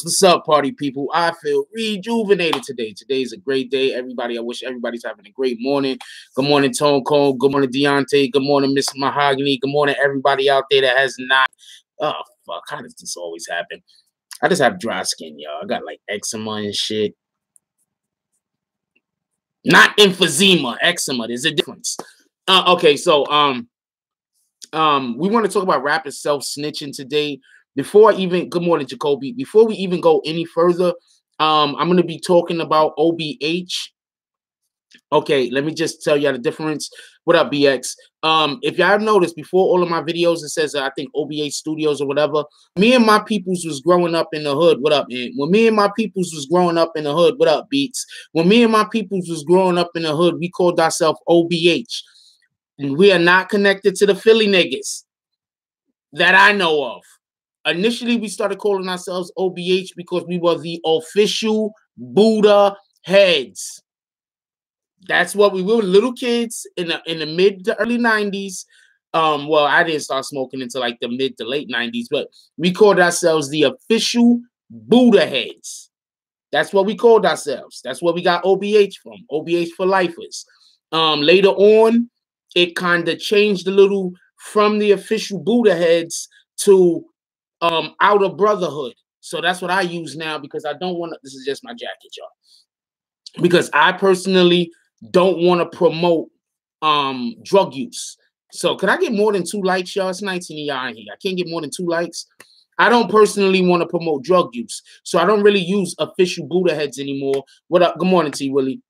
What's up, party people? I feel rejuvenated today. Today's a great day. Everybody, I wish everybody's having a great morning. Good morning, Tone Cone. Good morning, Deontay. Good morning, Miss Mahogany. Good morning, everybody out there that has not. Oh, fuck. How does this always happen? I just have dry skin, y'all. I got like eczema and shit. Not emphysema, eczema. There's a difference. Okay, so we want to talk about rappers self-snitching today. Before good morning, Jacoby. Before we even go any further, I'm going to be talking about OBH. Okay, let me just tell you the difference. What up, BX? If y'all have noticed, before all of my videos, it says, I think OBH Studios or whatever. Me and my peoples was growing up in the hood. What up, man? When me and my peoples was growing up in the hood, what up, Beats? When me and my peoples was growing up in the hood, we called ourselves OBH. And we are not connected to the Philly niggas that I know of. Initially, we started calling ourselves OBH because we were the official Buddha heads. That's what we were, little kids in the mid to early 90s. Well, I didn't start smoking until like the mid to late 90s, but we called ourselves the official Buddha heads. That's what we called ourselves. That's where we got OBH from. OBH for lifers. Later on, it kind of changed a little from the official Buddha heads to outer brotherhood. So that's what I use now because I don't want to. This is just my jacket, y'all. Because I personally don't want to promote drug use. So could I get more than 2 likes, y'all? It's 19 of y'all in here. I can't get more than 2 likes. I don't personally want to promote drug use. So I don't really use official Buddha heads anymore. What up? Good morning, T. Willie.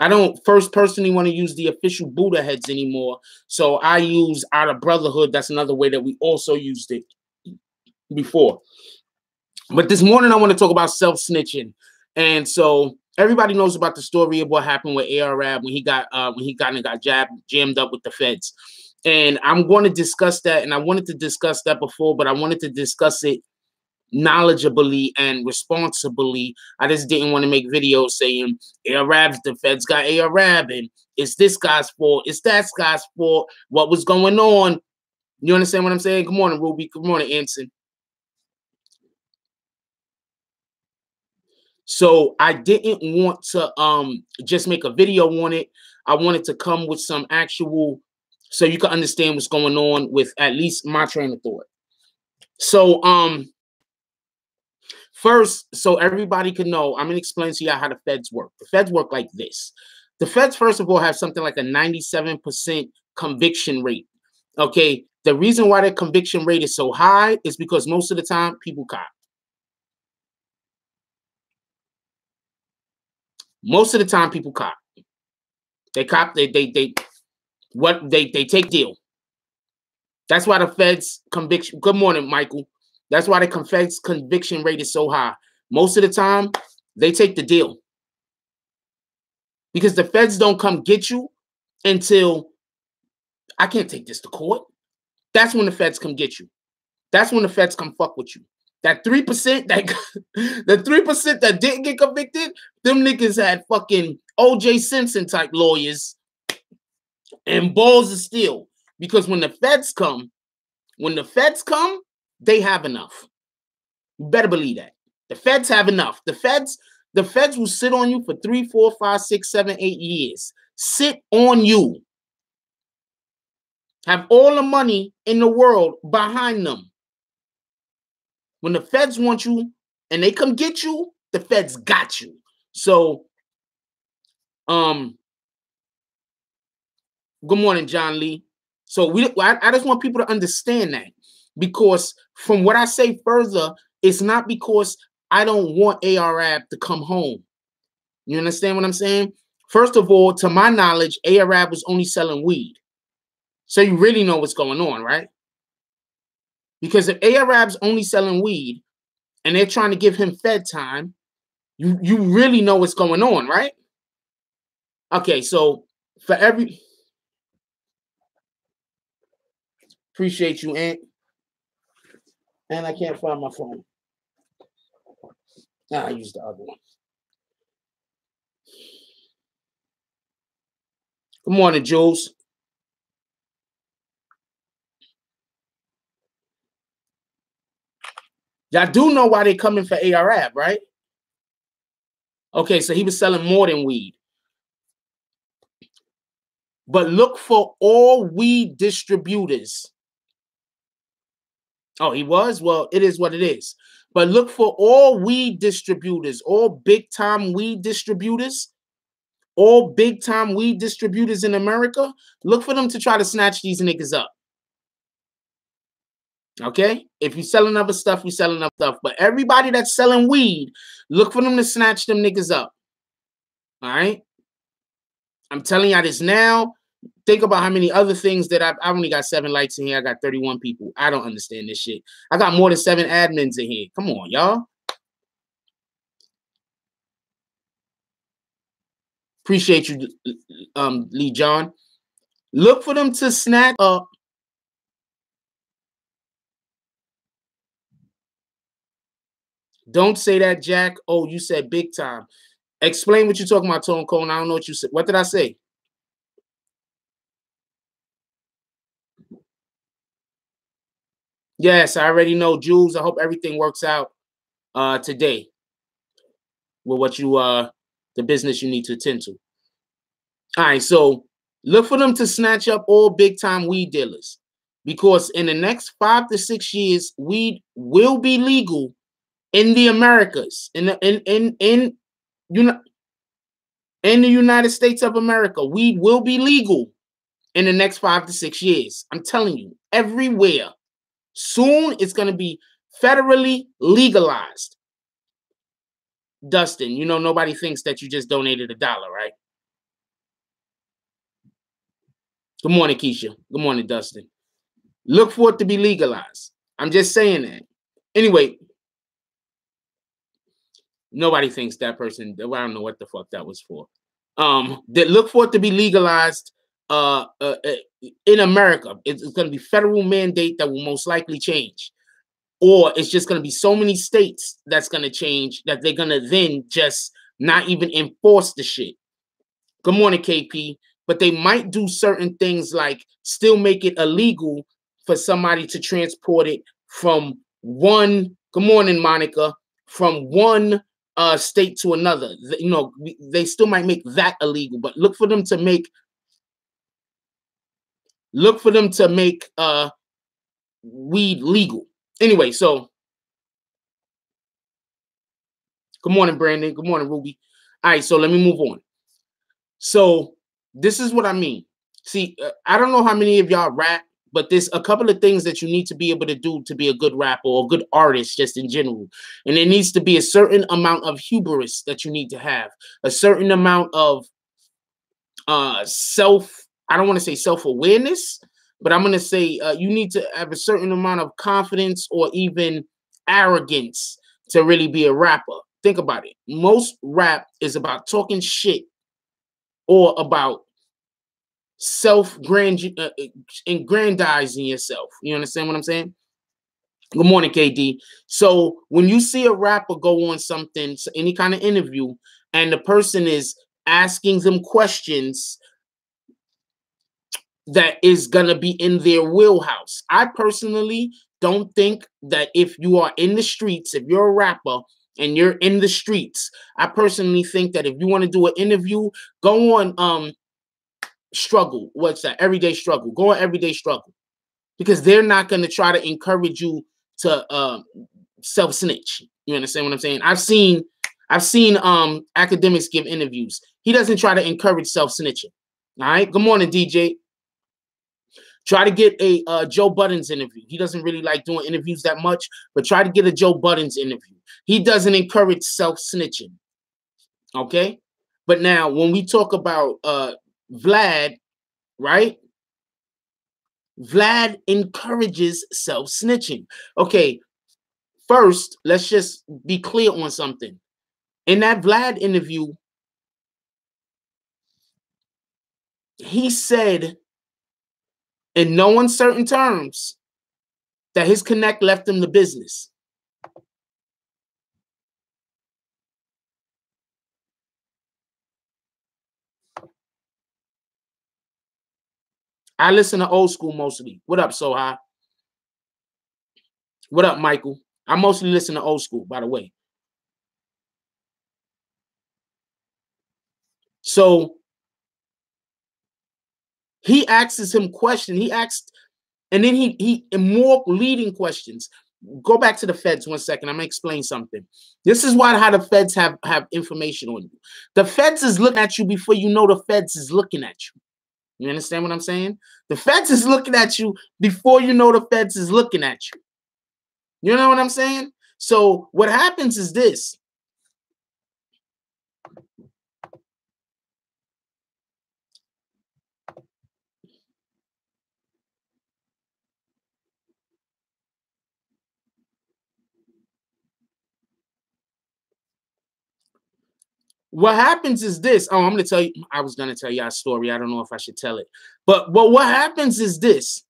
I don't personally want to use the official Buddha heads anymore. So I use out of brotherhood. That's another way that we also used it before. But this morning I want to talk about self-snitching. And so everybody knows about the story of what happened with ARAB when he got jammed up with the feds. And I'm going to discuss that. And I wanted to discuss that before, but I wanted to discuss it knowledgeably and responsibly. I just didn't want to make videos saying ARAB's the feds got ARAB and it's this guy's fault, it's that guy's fault, what was going on. You understand what I'm saying? Good morning, Ruby. Good morning, Anson. So I didn't want to just make a video on it. I wanted to come with some actual, so you can understand what's going on with at least my train of thought. So first, so everybody can know, I'm going to explain to you how the feds work. The feds work like this. The feds, first of all, have something like a 97% conviction rate. Okay. The reason why their conviction rate is so high is because most of the time people cop. Most of the time people cop. They cop, they take deal. That's why the feds conviction. Good morning, Michael. That's why the feds conviction rate is so high. Most of the time, they take the deal. Because the feds don't come get you until I can't take this to court. That's when the feds come get you. That's when the feds come fuck with you. That 3%, the 3% that didn't get convicted, them niggas had fucking O.J. Simpson type lawyers and balls of steel. Because when the feds come, they have enough. You better believe that. The feds have enough. The feds will sit on you for 3, 4, 5, 6, 7, 8 years. Sit on you. Have all the money in the world behind them. When the feds want you and they come get you, the feds got you. So, good morning, John Lee. So I just want people to understand that, because from what I say further, it's not because I don't want ARAB to come home. You understand what I'm saying? First of all, to my knowledge, ARAB was only selling weed. So you really know what's going on, right? Because if ARAB's only selling weed and they're trying to give him fed time, you really know what's going on, right? Okay, so for every... Appreciate you, Aunt. And I can't find my phone. I use the other one. Good morning, Jules. Y'all do know why they coming for ARAB, right? Okay, so he was selling more than weed. But look for all weed distributors. Oh, he was? Well, it is what it is. But look for all weed distributors, all big-time weed distributors, all big-time weed distributors in America. Look for them to try to snatch these niggas up. Okay? If you're selling other stuff, you're selling other stuff. But everybody that's selling weed, look for them to snatch them niggas up. All right? I'm telling y'all this now. Think about how many other things that I only got 7 likes in here. I got 31 people. I don't understand this shit. I got more than 7 admins in here. Come on, y'all. Appreciate you, Lee John. Look for them to snatch up. Don't say that, Jack. Oh, you said big time. Explain what you're talking about, Tone Cone. I don't know what you said. What did I say? Yes, I already know, Jules. I hope everything works out today with what you the business you need to attend to. All right, so look for them to snatch up all big time weed dealers, because in the next 5 to 6 years, weed will be legal in the Americas, in the United States of America. Weed will be legal in the next 5 to 6 years. I'm telling you, everywhere. Soon it's going to be federally legalized. Dustin, you know, nobody thinks that you just donated $1, right? Good morning, Keisha. Good morning, Dustin. Look for it to be legalized. I'm just saying that. Anyway, nobody thinks that person. I don't know what the fuck that was for. That look for it to be legalized in America. It's going to be federal mandate that will most likely change. Or it's just going to be so many states that's going to change that they're going to then just not even enforce the shit. Good morning, KP. But they might do certain things like still make it illegal for somebody to transport it from one, good morning, Monica, from one state to another. You know, they still might make that illegal, but look for them to make weed legal. Anyway, so good morning, Brandon. Good morning, Ruby. All right, so let me move on. So this is what I mean. See, I don't know how many of y'all rap, but there's a couple of things that you need to be able to do to be a good rapper or a good artist just in general. And there needs to be a certain amount of hubris that you need to have, a certain amount of I don't want to say self-awareness, but I'm going to say you need to have a certain amount of confidence or even arrogance to really be a rapper. Think about it. Most rap is about talking shit or about aggrandizing yourself. You understand what I'm saying? Good morning, KD. So when you see a rapper go on something, any kind of interview, and the person is asking them questions that is going to be in their wheelhouse, I personally don't think that if you are in the streets, if you're a rapper and you're in the streets, I personally think that if you want to do an interview, go on struggle. What's that? Everyday struggle. Go on everyday struggle, because they're not going to try to encourage you to self-snitch. You understand what I'm saying? I've seen academics give interviews. He doesn't try to encourage self-snitching. All right. Good morning, DJ. Try to get a Joe Budden's interview. He doesn't really like doing interviews that much, but try to get a Joe Budden's interview. He doesn't encourage self-snitching. Okay. But now when we talk about Vlad, right? Vlad encourages self-snitching. Okay, first, let's just be clear on something. In that Vlad interview, he said in no uncertain terms that his connect left him the business. I listen to old school mostly. What up, Soha? What up, Michael? I mostly listen to old school, by the way. So he asks him question. He asked, and then he more leading questions. Go back to the feds 1 second. I'm gonna explain something. This is why how the feds have information on you. The feds is looking at you before you know the feds is looking at you. You understand what I'm saying? The feds is looking at you before you know the feds is looking at you. You know what I'm saying? So what happens is this. What happens is this. Oh, I'm going to tell you. I was going to tell you a story. I don't know if I should tell it. But what happens is this.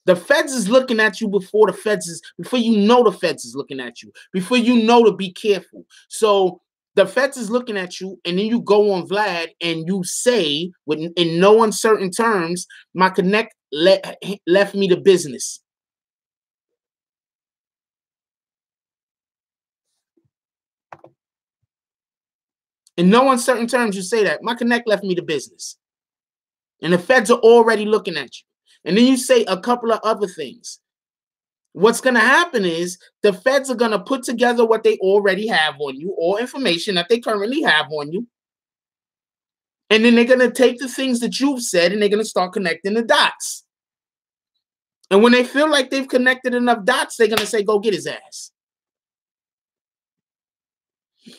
The feds is looking at you before you know the feds is looking at you, before you know to be careful. So the feds is looking at you, and then you go on Vlad and you say, in no uncertain terms, my connect left me the business. In no uncertain terms, you say that my connect left me the business. And the feds are already looking at you. And then you say a couple of other things. What's going to happen is the feds are going to put together what they already have on you, or information that they currently have on you. And then they're going to take the things that you've said and they're going to start connecting the dots. And when they feel like they've connected enough dots, they're going to say, go get his ass.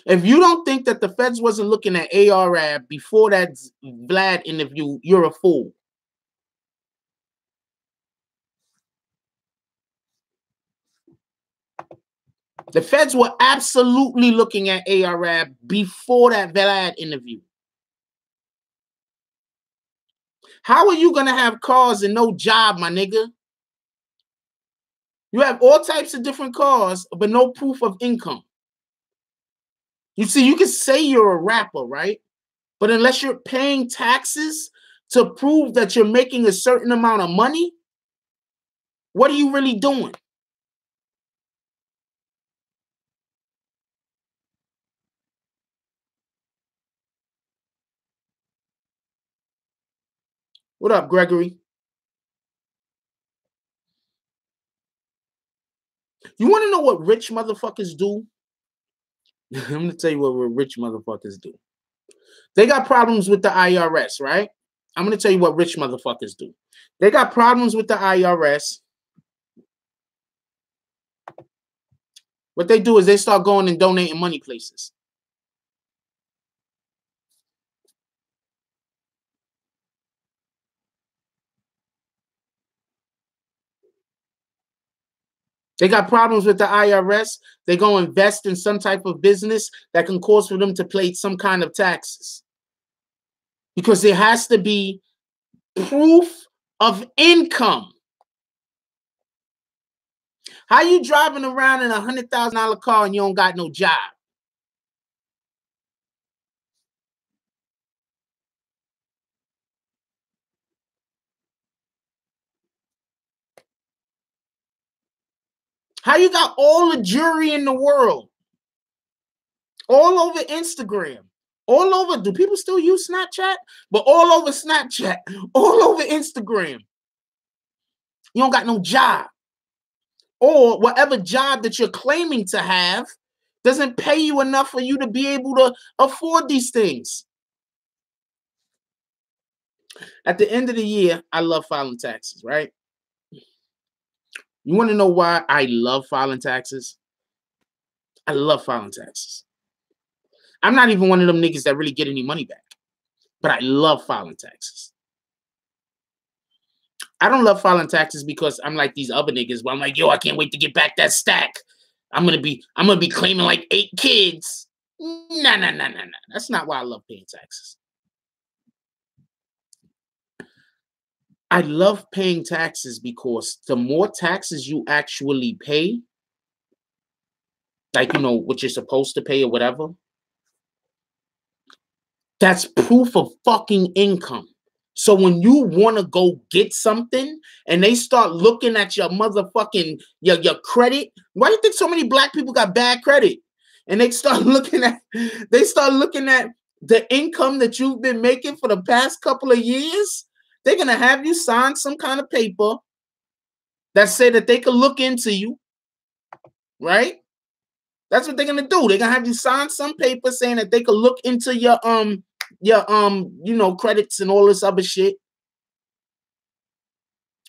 If you don't think that the feds wasn't looking at ARAB before that Vlad interview, you're a fool. The feds were absolutely looking at ARAB before that Vlad interview. How are you going to have cars and no job, my nigga? You have all types of different cars, but no proof of income. You see, you can say you're a rapper, right? But unless you're paying taxes to prove that you're making a certain amount of money, what are you really doing? What up, Gregory? You want to know what rich motherfuckers do? I'm going to tell you what rich motherfuckers do. They got problems with the IRS, right? I'm going to tell you what rich motherfuckers do. They got problems with the IRS. What they do is they start going and donating money places. They got problems with the IRS. They go invest in some type of business that can cause for them to pay some kind of taxes. Because there has to be proof of income. How you driving around in a $100,000 car and you don't got no job? How you got all the jewelry in the world? All over Instagram. All over. Do people still use Snapchat? But all over Snapchat. All over Instagram. You don't got no job. Or whatever job that you're claiming to have doesn't pay you enough for you to be able to afford these things. At the end of the year, I love filing taxes, right? You want to know why I love filing taxes? I love filing taxes. I'm not even one of them niggas that really get any money back, but I love filing taxes. I don't love filing taxes because I'm like these other niggas where I'm like, yo, I can't wait to get back that stack. I'm gonna be claiming like 8 kids. Nah. That's not why I love paying taxes. I love paying taxes because the more taxes you actually pay, like, you know, what you're supposed to pay or whatever, that's proof of fucking income. So when you want to go get something and they start looking at your motherfucking your credit, why do you think so many black people got bad credit? And they start looking at the income that you've been making for the past couple of years. They're gonna have you sign some kind of paper that say that they could look into you, right? That's what they're gonna do. They're gonna have you sign some paper saying that they could look into your credits and all this other shit.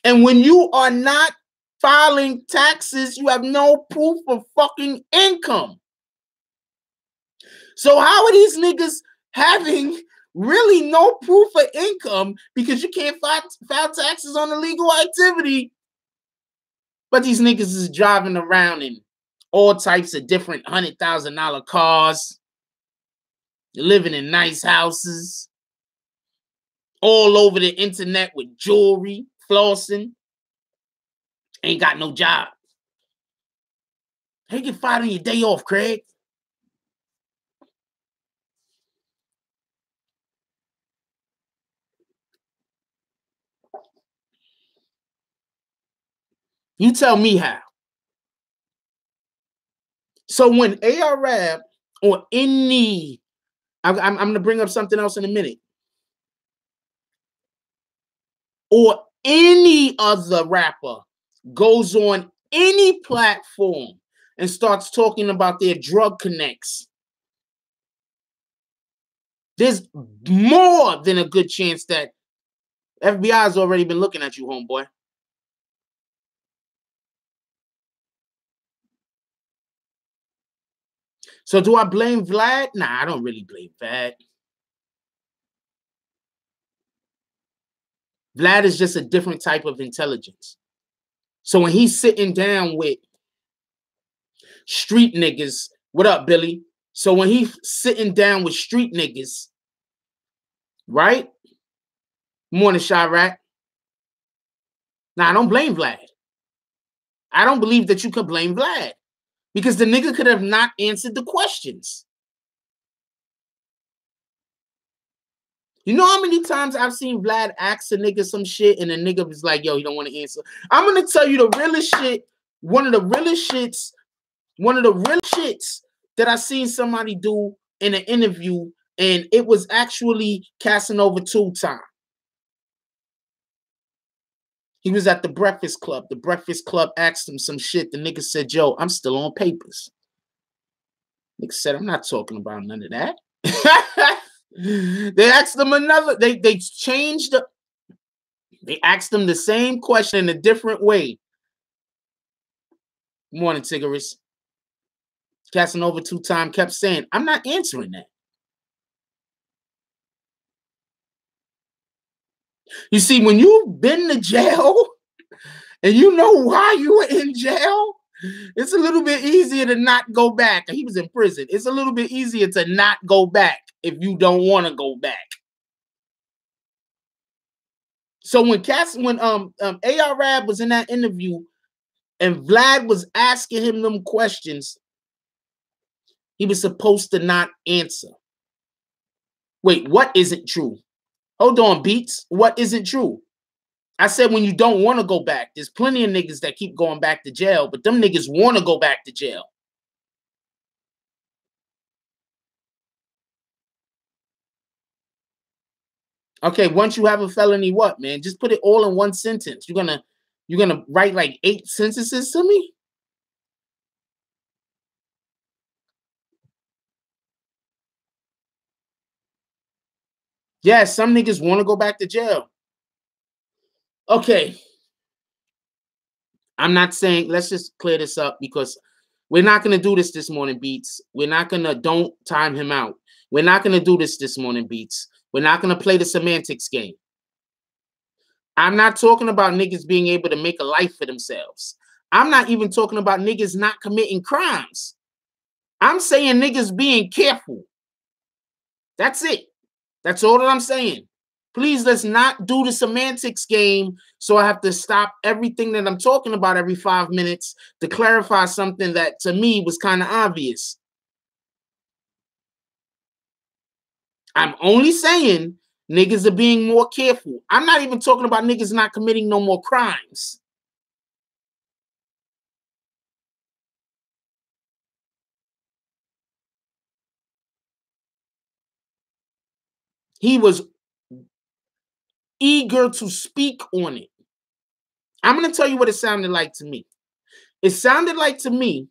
And when you are not filing taxes, you have no proof of fucking income. So how are these niggas having really no proof of income because you can't file taxes on illegal activity? But these niggas is driving around in all types of different $100,000 cars, living in nice houses, all over the internet with jewelry, flossing, ain't got no job. How you get fired on your day off, Craig? You tell me how. So when ARAB or any, I'm going to bring up something else in a minute, or any other rapper goes on any platform and starts talking about their drug connects, there's more than a good chance that FBI has already been looking at you, homeboy. So do I blame Vlad? Nah, I don't really blame Vlad. Vlad is just a different type of intelligence. So when he's sitting down with street niggas, what up, Billy? So when he's sitting down with street niggas, right? Morning, Chirac. Now, I don't blame Vlad. I don't believe that you could blame Vlad because the nigga could have not answered the questions. You know how many times I've seen Vlad ask a nigga some shit and the nigga was like, yo, you don't want to answer. I'm going to tell you the realest shit. One of the realest shits that I seen somebody do in an interview, and it was actually Casanova 2 time. He was at the Breakfast Club. The Breakfast Club asked him some shit. The nigga said, yo, I'm still on papers. Nigga said, I'm not talking about none of that. They asked him another, they changed the, they asked him the same question in a different way. Morning, Tigris. Casanova 2 time kept saying, I'm not answering that. You see, when you've been to jail and you know why you were in jail, it's a little bit easier to not go back. He was in prison. It's a little bit easier to not go back if you don't want to go back. So when ARAB was in that interview and Vlad was asking him them questions, he was supposed to not answer. Wait, what isn't true? Hold on, Beats. What isn't true? I said when you don't want to go back. There's plenty of niggas that keep going back to jail, but them niggas want to go back to jail. Okay, once you have a felony, what, man? Just put it all in one sentence. You're gonna write like 8 sentences to me? Yeah, some niggas want to go back to jail. Okay. I'm not saying, let's just clear this up because we're not going to do this morning, Beats. We're not going to, don't time him out. We're not going to do this morning, Beats. We're not going to play the semantics game. I'm not talking about niggas being able to make a life for themselves. I'm not even talking about niggas not committing crimes. I'm saying niggas being careful. That's it. That's all that I'm saying. Please, let's not do the semantics game so I have to stop everything that I'm talking about every 5 minutes to clarify something that to me was kind of obvious. I'm only saying Niggas are being more careful. I'm not even talking about niggas not committing no more crimes. He was eager to speak on it. I'm going to tell you what it sounded like to me. It sounded like to me.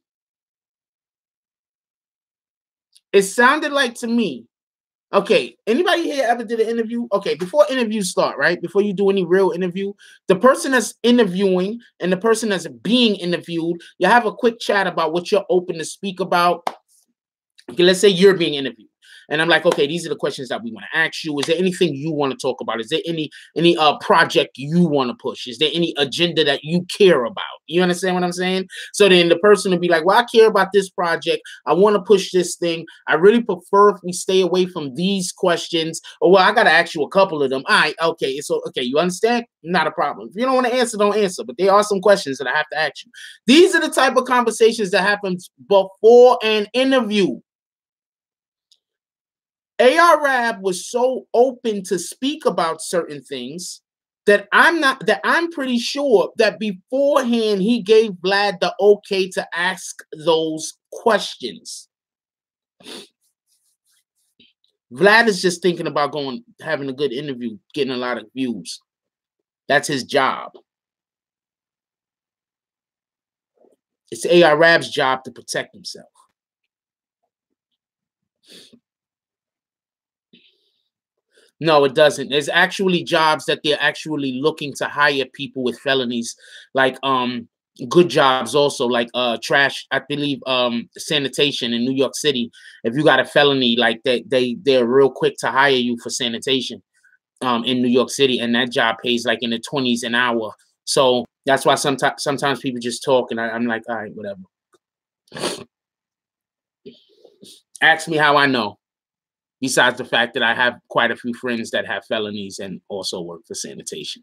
Okay, anybody here ever did an interview? Okay, before interviews start, right? Before you do any real interview, the person that's interviewing and the person that's being interviewed, you have a quick chat about what you're open to speak about. Okay, let's say you're being interviewed. And I'm like, okay, these are the questions that we want to ask you. Is there anything you want to talk about? Is there any project you want to push? Is there any agenda that you care about? You understand what I'm saying? So then the person will be like, well, I care about this project. I want to push this thing. I really prefer if we stay away from these questions. Or, well, I got to ask you a couple of them. All right, okay. So, okay, you understand? Not a problem. If you don't want to answer, don't answer. But there are some questions that I have to ask you. These are the type of conversations that happens before an interview. ARAB was so open to speak about certain things that I'm pretty sure that beforehand he gave Vlad the okay to ask those questions. Vlad is just thinking about having a good interview, getting a lot of views. That's his job. It's ARAB's job to protect himself. No, it doesn't. There's actually jobs that they're actually looking to hire people with felonies, like good jobs also, like trash, I believe sanitation in New York City. If you got a felony, like they're real quick to hire you for sanitation in New York City, and that job pays like in the 20s an hour. So that's why sometimes people just talk and I'm like, all right, whatever. Ask me how I know. Besides the fact that I have quite a few friends that have felonies and also work for sanitation.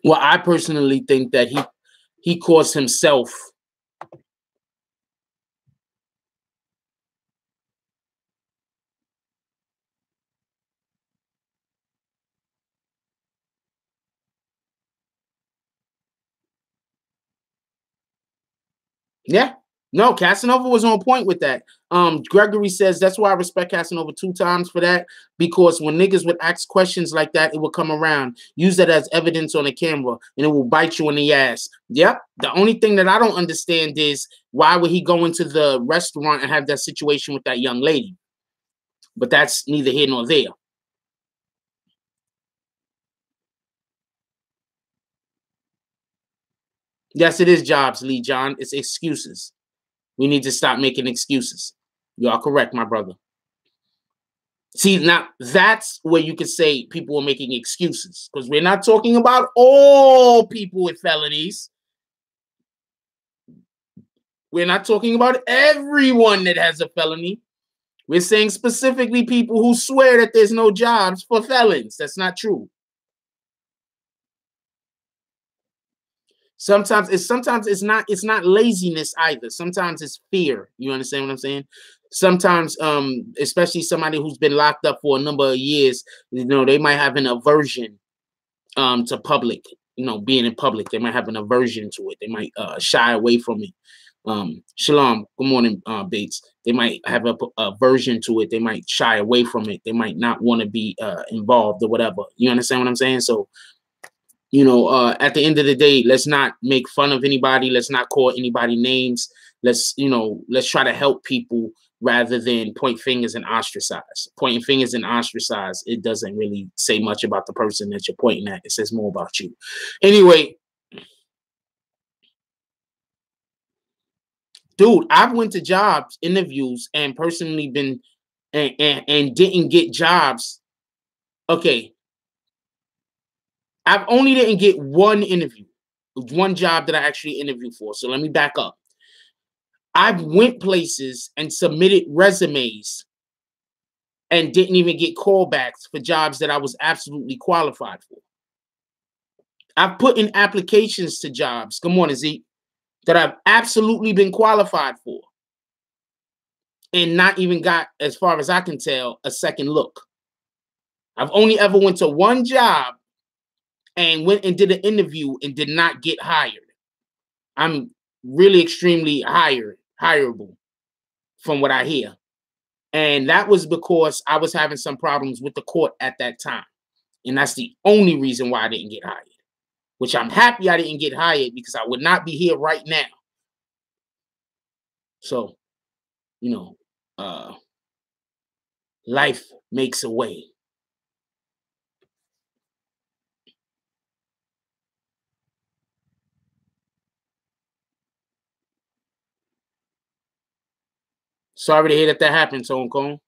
Well, I personally think that he caused himself. Yeah. No, Casanova was on point with that. Gregory says that's why I respect Casanova 2 times for that, because when niggas would ask questions like that, it would come around. Use that as evidence on the camera, and it will bite you in the ass. Yep. The only thing that I don't understand is why would he go into the restaurant and have that situation with that young lady? But that's neither here nor there. Yes, it is jobs, Lee John. It's excuses. We need to stop making excuses. You are correct, my brother. See, now that's where you could say people are making excuses, because we're not talking about all people with felonies. We're not talking about everyone that has a felony. We're saying specifically people who swear that there's no jobs for felons. That's not true. Sometimes it's not laziness either. Sometimes it's fear. You understand what I'm saying? Sometimes, especially somebody who's been locked up for a number of years, they might have an aversion to public, being in public. They might have an aversion to it. They might shy away from it. Shalom, good morning, Bates. They might have a aversion to it. They might shy away from it. They might not want to be involved or whatever. You understand what I'm saying? So, at the end of the day, let's not make fun of anybody. Let's not call anybody names. Let's try to help people rather than point fingers and ostracize. Pointing fingers and ostracize, it doesn't really say much about the person that you're pointing at. It says more about you. Anyway, dude, I've went to jobs, interviews, and personally been and didn't get jobs. Okay. I've only didn't get one interview, one job that I actually interviewed for. So let me back up. I've went places and submitted resumes and didn't even get callbacks for jobs that I was absolutely qualified for. I've put in applications to jobs, good morning, Zeke, that I've absolutely been qualified for and not even got, as far as I can tell, a second look. I've only ever went to one job and went and did an interview and did not get hired. I'm really extremely hireable from what I hear. And that was because I was having some problems with the court at that time. And that's the only reason why I didn't get hired, which I'm happy I didn't get hired because I would not be here right now. So, you know, life makes a way. Sorry to hear that happened, Tone Cone.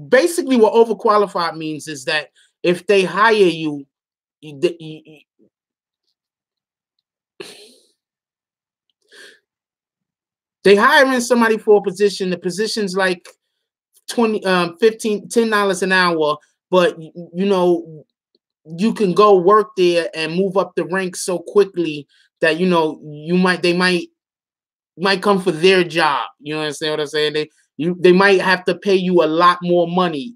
Basically what overqualified means is that if they hire you, they hiring somebody for a position. The position's like $15, $10 an hour, but you know, you can go work there and move up the ranks so quickly that they might come for their job. You understand what I'm saying? They might have to pay you a lot more money.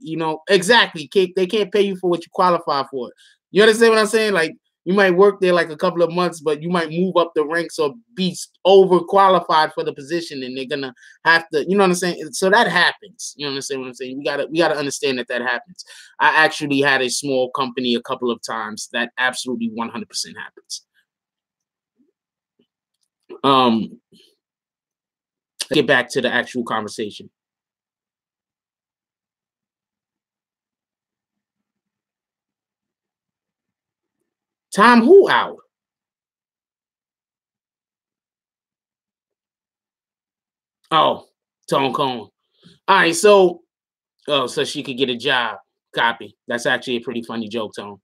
Exactly. They can't pay you for what you qualify for. You understand what I'm saying? Like, you might work there like a couple of months, but you might move up the ranks or be overqualified for the position, and they're gonna have to, you know what I'm saying? So that happens. You understand what I'm saying? We gotta understand that happens. I actually had a small company a couple of times. That absolutely 100% happens. Get back to the actual conversation. Time who out? Oh, Tone Cone. All right, so she could get a job. Copy. That's actually a pretty funny joke, Tone.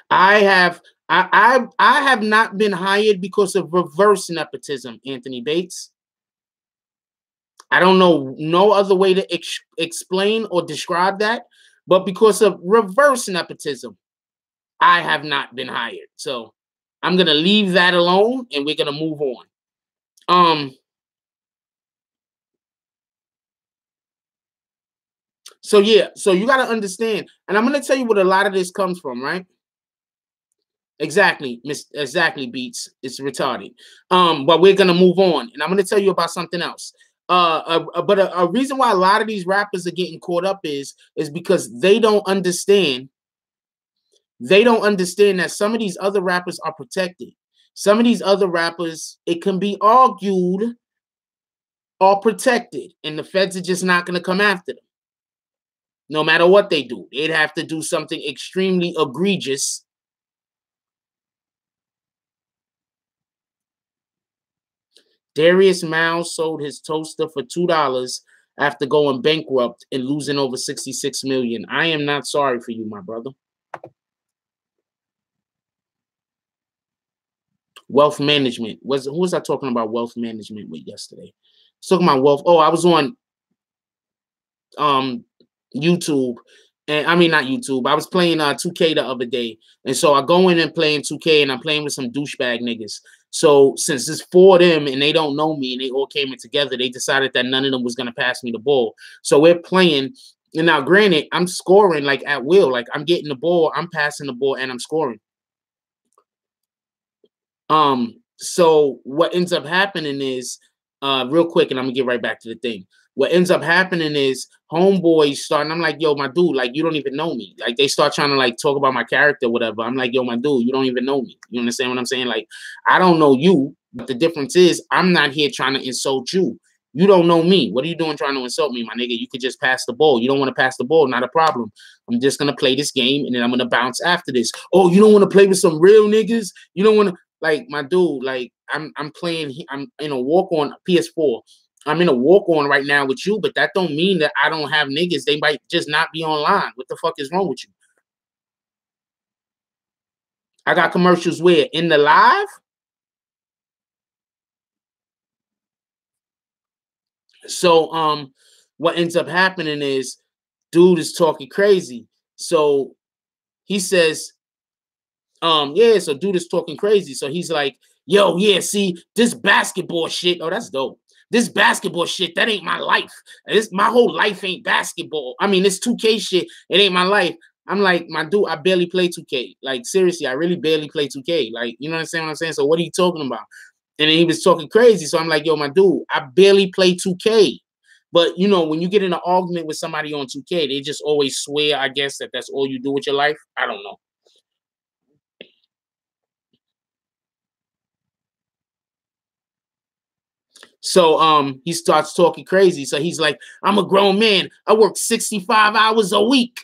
I have not been hired because of reverse nepotism, Anthony Bates. I don't know no other way to explain or describe that, but because of reverse nepotism, I have not been hired. So I'm gonna leave that alone, and we're gonna move on. So yeah, so you got to understand, and I'm gonna tell you what a lot of this comes from, right? Exactly, exactly, Beats. It's retarded. But we're gonna move on, and I'm gonna tell you about something else. But a reason why a lot of these rappers are getting caught up is because they don't understand. They don't understand that some of these other rappers are protected. Some of these other rappers, it can be argued, are protected, and the feds are just not gonna come after them. No matter what they do, they'd have to do something extremely egregious. Darius Miles sold his toaster for $2 after going bankrupt and losing over $66 million. I am not sorry for you, my brother. Wealth management. Who was I talking about wealth management with yesterday? I was talking about wealth. Oh, I was on YouTube. And I mean, not YouTube. I was playing 2K the other day. And so I go in and playing 2K, and I'm playing with some douchebag niggas. So since it's 4 of them and they don't know me and they all came in together, they decided that none of them was going to pass me the ball. So we're playing. And now, granted, I'm scoring like at will. Like, I'm getting the ball, I'm passing the ball, and I'm scoring. So what ends up happening is, real quick, and I'm gonna get right back to the thing. What ends up happening is homeboys starting. I'm like, yo, my dude, like, you don't even know me. Like, they start trying to like talk about my character, whatever. I'm like, yo, my dude, you don't even know me. You understand what I'm saying? Like, I don't know you, but the difference is I'm not here trying to insult you. You don't know me. What are you doing trying to insult me, my nigga? You could just pass the ball. You don't want to pass the ball, not a problem. I'm just gonna play this game and then I'm gonna bounce after this. Oh, you don't want to play with some real niggas? You don't want to, like, my dude, like, I'm playing, I'm in a walk on PS4. I'm in a walk on right now with you, but that don't mean that I don't have niggas. They might just not be online. What the fuck is wrong with you? I got commercials where in the live. So what ends up happening is dude is talking crazy. So he says, yeah, so dude is talking crazy. So he's like, yo, yeah, see, this basketball shit. Oh, that's dope. This basketball shit, that ain't my life. My whole life ain't basketball. I mean, this 2K shit, it ain't my life. I'm like, my dude, I barely play 2K. Like, seriously, I really barely play 2K. Like, you know what I'm saying? So what are you talking about? And then he was talking crazy. So I'm like, yo, my dude, I barely play 2K. But, you know, when you get in an argument with somebody on 2K, they just always swear, I guess, that that's all you do with your life. I don't know. So he starts talking crazy. So he's like, I'm a grown man. I work 65 hours a week.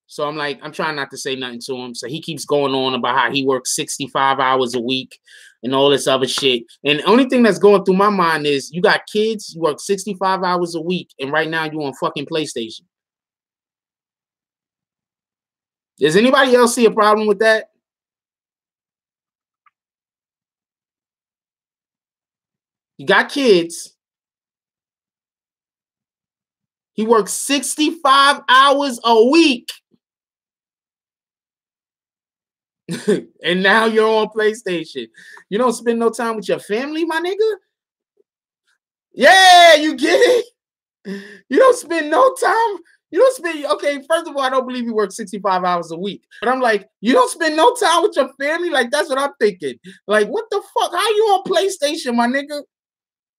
So I'm like, I'm trying not to say nothing to him. So he keeps going on about how he works 65 hours a week and all this other shit. And the only thing that's going through my mind is you got kids, you work 65 hours a week, and right now you're on fucking PlayStation. Does anybody else see a problem with that? You got kids. He works 65 hours a week. And now you're on PlayStation. You don't spend no time with your family, my nigga? Yeah, you get it? You don't spend no time. You don't spend, okay, first of all, I don't believe you work 65 hours a week. But I'm like, you don't spend no time with your family? Like, that's what I'm thinking. Like, what the fuck? How you on PlayStation, my nigga?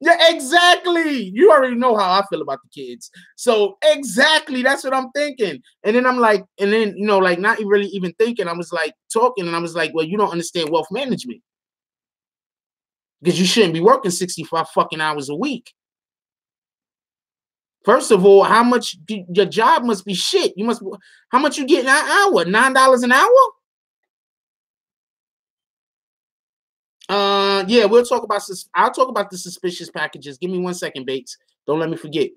Yeah, exactly. You already know how I feel about the kids. So exactly, that's what I'm thinking. And then I'm like, and then, you know, like not really even thinking, I was like talking and I was like, well, you don't understand wealth management. Because you shouldn't be working 65 fucking hours a week. First of all, how much your job must be shit. You must, how much you get an hour? $9 an hour? Yeah, we'll talk about this. I'll talk about the suspicious packages. Give me 1 second, Bates. Don't let me forget.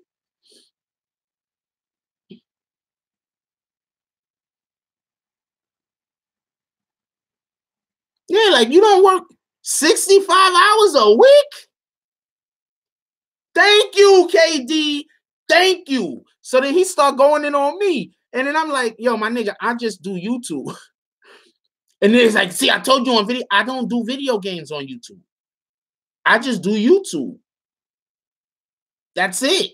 Yeah, like you don't work 65 hours a week? Thank you, KD. Thank you. So then he start going in on me. And then I'm like, yo, my nigga, I just do YouTube. And then it's like, see, I told you on video, I don't do video games on YouTube. I just do YouTube. That's it.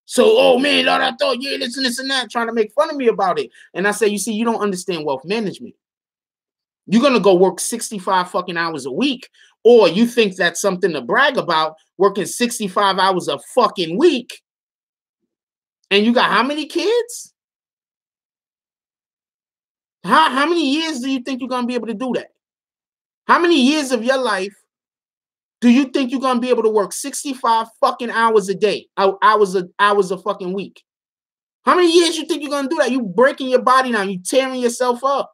So, oh man, Lord, I thought, yeah, this and that, trying to make fun of me about it. And I say, you see, you don't understand wealth management. You're going to go work 65 fucking hours a week, or you think that's something to brag about, working 65 hours a fucking week. And you got how many kids? How many years do you think you're going to be able to do that? How many years of your life do you think you're going to be able to work 65 fucking hours a day, hours a fucking week? How many years you think you're going to do that? You breaking your body down. You tearing yourself up.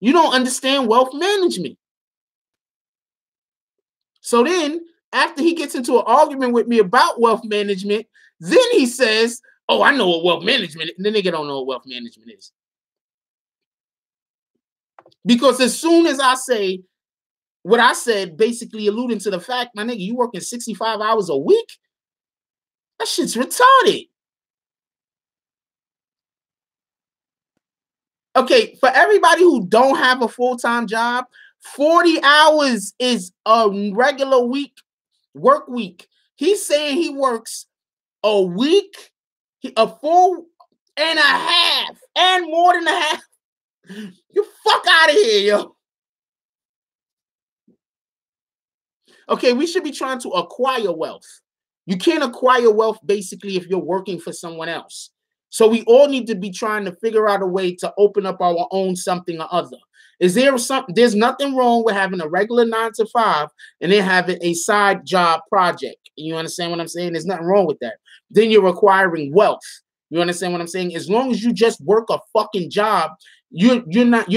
You don't understand wealth management. So then, after he gets into an argument with me about wealth management, then he says, oh, I know what wealth management is. The nigga don't know what wealth management is. Because as soon as I say what I said, basically alluding to the fact, my nigga, you working 65 hours a week? That shit's retarded. Okay, for everybody who don't have a full-time job, 40 hours is a regular work week. He's saying he works a week, a full and a half, and more than a half. You fuck out of here, yo. Okay, we should be trying to acquire wealth. You can't acquire wealth basically if you're working for someone else. So we all need to be trying to figure out a way to open up our own something or other. Is there something? There's nothing wrong with having a regular 9 to 5 and then having a side job project. You understand what I'm saying? There's nothing wrong with that. Then you're acquiring wealth. You understand what I'm saying? As long as you just work a fucking job, you're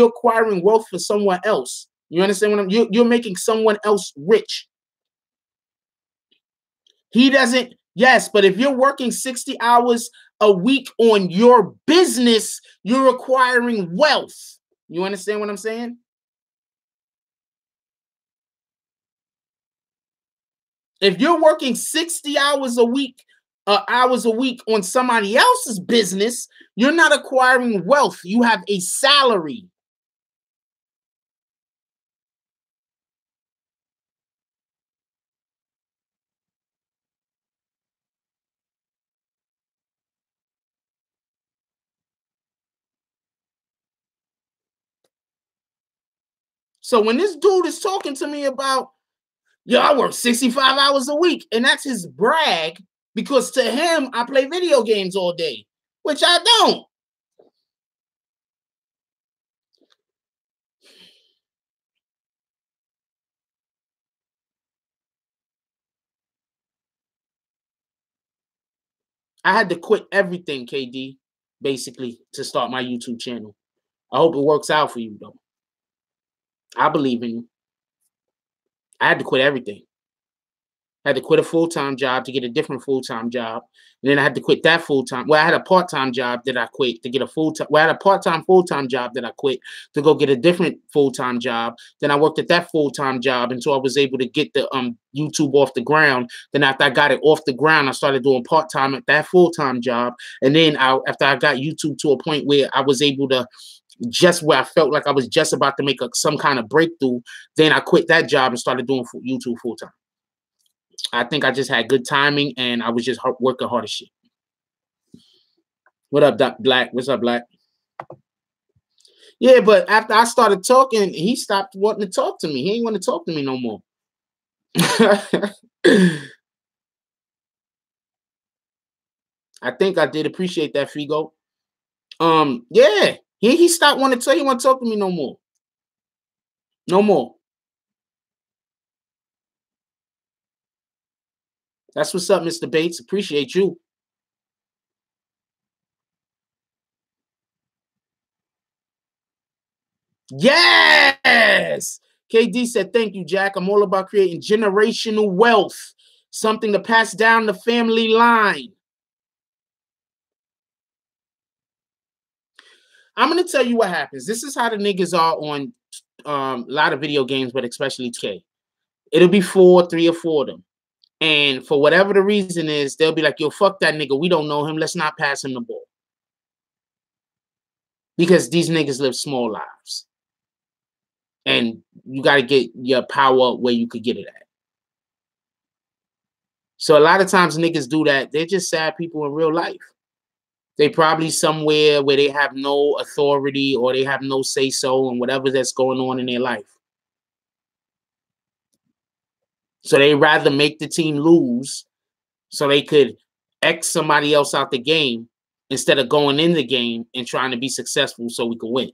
acquiring wealth for someone else. You understand what you're making someone else rich. He doesn't. Yes, but if you're working 60 hours a week on your business, you're acquiring wealth. You understand what I'm saying? If you're working 60 hours a week on somebody else's business, you're not acquiring wealth. You have a salary. So when this dude is talking to me about, yo, I work 65 hours a week, and that's his brag, because to him, I play video games all day, which I don't. I had to quit everything, KD, basically, to start my YouTube channel. I hope it works out for you, though. I believe in you. I had to quit everything. I had to quit a full-time job to get a different full-time job. And then I had to quit that full-time. Well, I had a part-time job that I quit to get a full-time. Well, I had a part-time full-time job that I quit to go get a different full-time job. Then I worked at that full-time job until I was able to get the YouTube off the ground. Then after I got it off the ground, I started doing part-time at that full-time job. And then after I got YouTube to a point where I was able to, just where I felt like I was just about to make some kind of breakthrough, then I quit that job and started doing YouTube full-time. I think I just had good timing, and I was just working hard as shit. What up, Doc Black? What's up, Black? Yeah, but after I started talking, he stopped wanting to talk to me. He ain't want to talk to me no more. I think I did appreciate that, Figo. Yeah, he stopped wanting to talk. He want to talk to me no more. No more. That's what's up, Mr. Bates. Appreciate you. Yes! KD said, thank you, Jack. I'm all about creating generational wealth, something to pass down the family line. I'm going to tell you what happens. This is how the niggas are on a lot of video games, but especially 2K. It'll be 3 or 4 of them. And for whatever the reason is, they'll be like, yo, fuck that nigga. We don't know him. Let's not pass him the ball. Because these niggas live small lives. And you got to get your power where you could get it at. So a lot of times niggas do that. They're just sad people in real life. They probably somewhere where they have no authority or they have no say-so in whatever that's going on in their life. So they rather make the team lose so they could X somebody else out the game instead of going in the game and trying to be successful so we can win.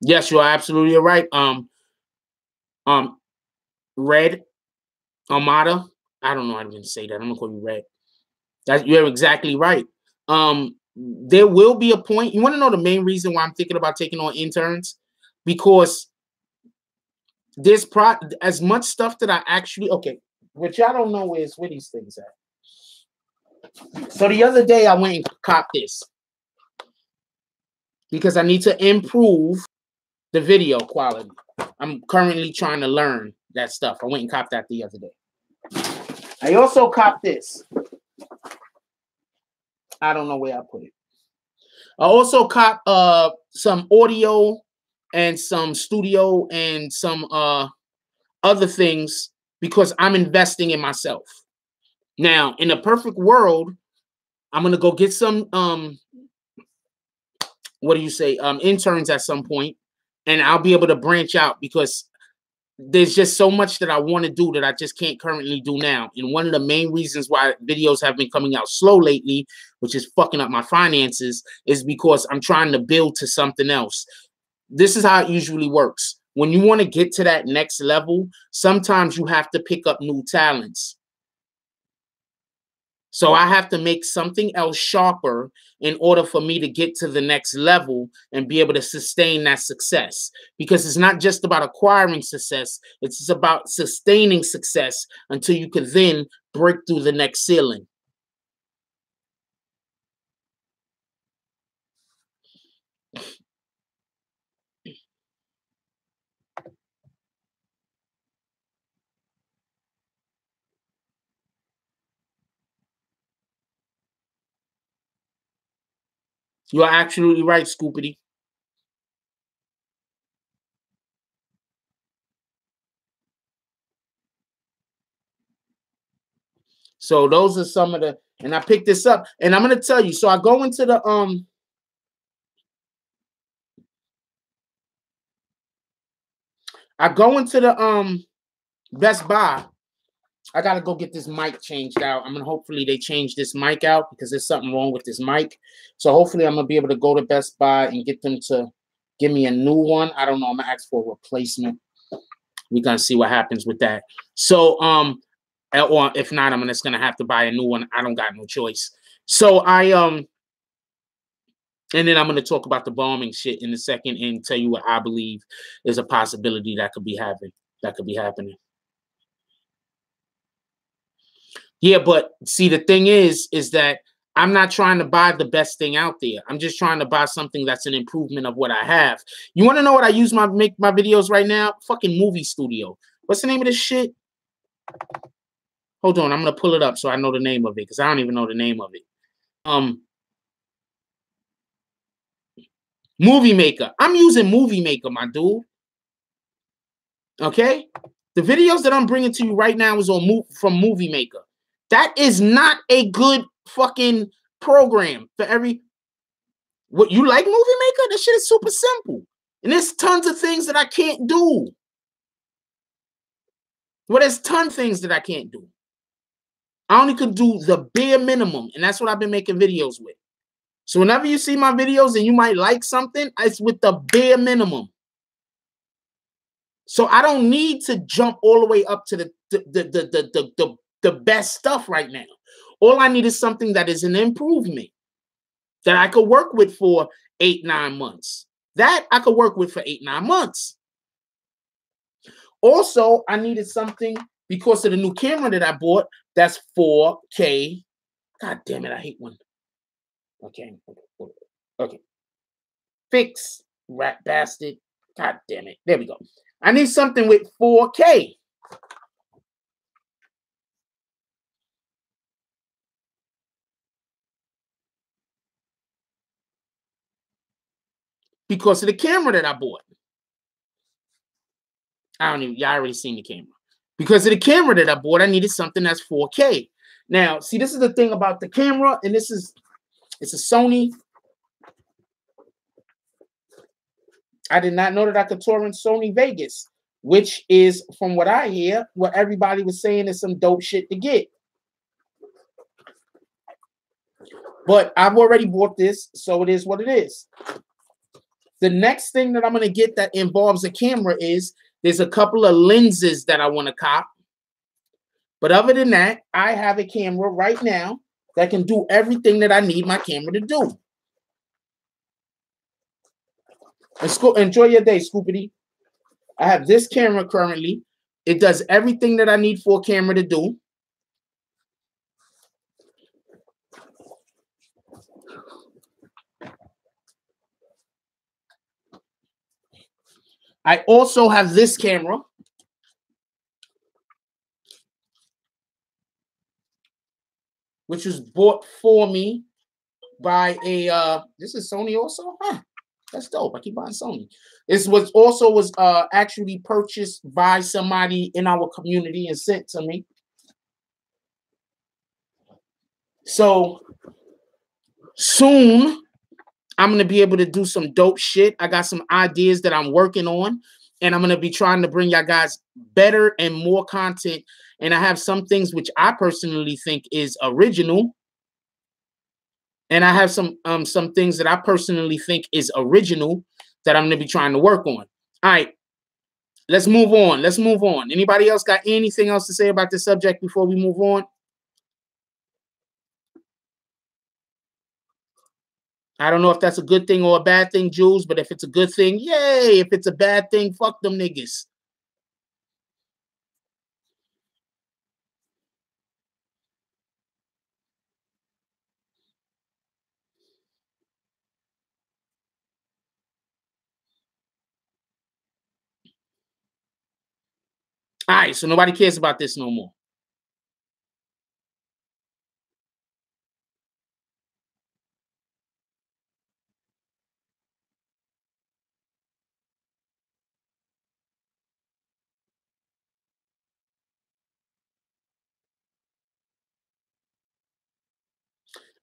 Yes, you are absolutely right. Red Armada. I don't know how to say that. I'm gonna call you Red. You're exactly right. There will be a point. You want to know the main reason why I'm thinking about taking on interns? Because there's as much stuff that I actually which I don't know where these things at. So the other day I went and copped this because I need to improve the video quality. I'm currently trying to learn that stuff. I went and copped that the other day. I also copped this. I don't know where I put it. I also copped some audio and some studio and some other things because I'm investing in myself. Now, in a perfect world, I'm gonna go get some interns at some point, and I'll be able to branch out because there's just so much that I want to do that I just can't currently do now. And one of the main reasons why videos have been coming out slow lately, which is fucking up my finances, is because I'm trying to build to something else. This is how it usually works. When you want to get to that next level, sometimes you have to pick up new talents. So I have to make something else sharper in order for me to get to the next level and be able to sustain that success. Because it's not just about acquiring success, it's about sustaining success until you can then break through the next ceiling. You are absolutely right, Scoopity. So those are some of the, and I picked this up, and I'm gonna tell you. So I go into the Best Buy. I gotta go get this mic changed out. I'm gonna hopefully they change this mic out because there's something wrong with this mic. So hopefully I'm gonna be able to go to Best Buy and get them to give me a new one. I don't know. I'm gonna ask for a replacement. We're gonna see what happens with that. So or if not, I'm just gonna have to buy a new one. I don't got no choice. So and then I'm gonna talk about the bombing shit in a second and tell you what I believe is a possibility that could be happening. Yeah, but see, the thing is that I'm not trying to buy the best thing out there. I'm just trying to buy something that's an improvement of what I have. You want to know what I use make my videos right now? Fucking Movie Studio. What's the name of this shit? Hold on, I'm gonna pull it up so I know the name of it because I don't even know the name of it. Movie Maker. I'm using Movie Maker, my dude. Okay, the videos that I'm bringing to you right now is from Movie Maker. That is not a good fucking program for every. What you like, Movie Maker? This shit is super simple, and there's tons of things that I can't do. Well, there's tons of things that I can't do. I only could do the bare minimum, and that's what I've been making videos with. So whenever you see my videos and you might like something, it's with the bare minimum. So I don't need to jump all the way up to the best stuff right now. All I need is something that is an improvement that I could work with for 8-9 months. That I could work with for 8-9 months. Also, I needed something because of the new camera that I bought that's 4K. God damn it, I hate one. Okay. Fix, rat bastard. God damn it. There we go. I need something with 4K. Because of the camera that I bought. Y'all already seen the camera. Because of the camera that I bought, I needed something that's 4K. Now, see, this is the thing about the camera, and it's a Sony. I did not know that I could torrent Sony Vegas, which is, from what I hear, what everybody was saying is some dope shit to get. But I've already bought this, so it is what it is. The next thing that I'm going to get that involves a camera is there's a couple of lenses that I want to cop. But other than that, I have a camera right now that can do everything that I need my camera to do. Enjoy your day, Scoopity. I have this camera currently. It does everything that I need for a camera to do. I also have this camera, which was bought for me by a this is Sony also? Huh. That's dope. I keep buying Sony. This was actually purchased by somebody in our community and sent to me. So soon I'm going to be able to do some dope shit. I got some ideas that I'm working on, and I'm going to be trying to bring y'all guys better and more content. And I have some things which I personally think is original. And I have some things that I personally think is original that I'm going to be trying to work on. All right, let's move on. Let's move on. Anybody else got anything else to say about this subject before we move on? I don't know if that's a good thing or a bad thing, Jules, but if it's a good thing, yay. If it's a bad thing, fuck them niggas. All right, so nobody cares about this no more.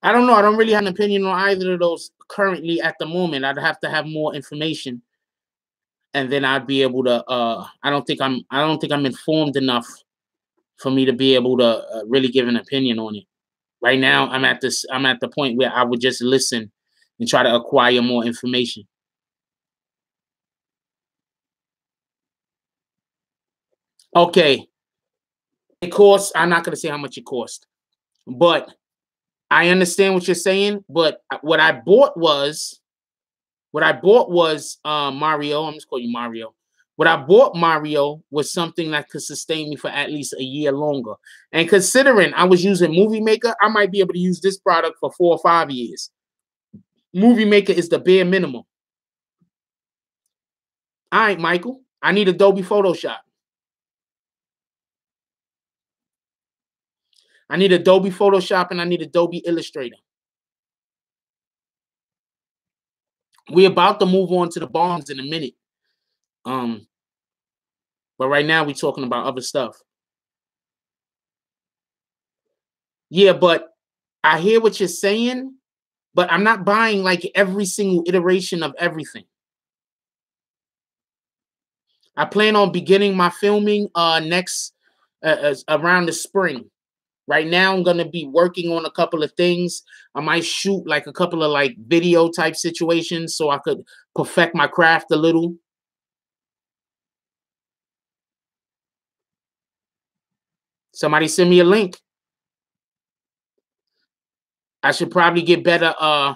I don't know. I don't really have an opinion on either of those currently at the moment. I'd have to have more information, and then I'd be able to. I don't think I'm informed enough for me to be able to really give an opinion on it. Right now, I'm at the point where I would just listen and try to acquire more information. Okay, it costs. I'm not going to say how much it cost, but I understand what you're saying. But what I bought was Mario. I'm just calling you Mario. What I bought Mario was something that could sustain me for at least a year longer. And considering I was using Movie Maker, I might be able to use this product for 4 or 5 years. Movie Maker is the bare minimum. All right, Michael. I need Adobe Photoshop. I need Adobe Photoshop and I need Adobe Illustrator. We're about to move on to the bombs in a minute. Um, but right now we're talking about other stuff. Yeah, but I hear what you're saying, but I'm not buying like every single iteration of everything. I plan on beginning my filming next around the spring. Right now, I'm gonna be working on a couple of things. I might shoot like a couple of like video type situations so I could perfect my craft a little. Somebody send me a link. I should probably get better uh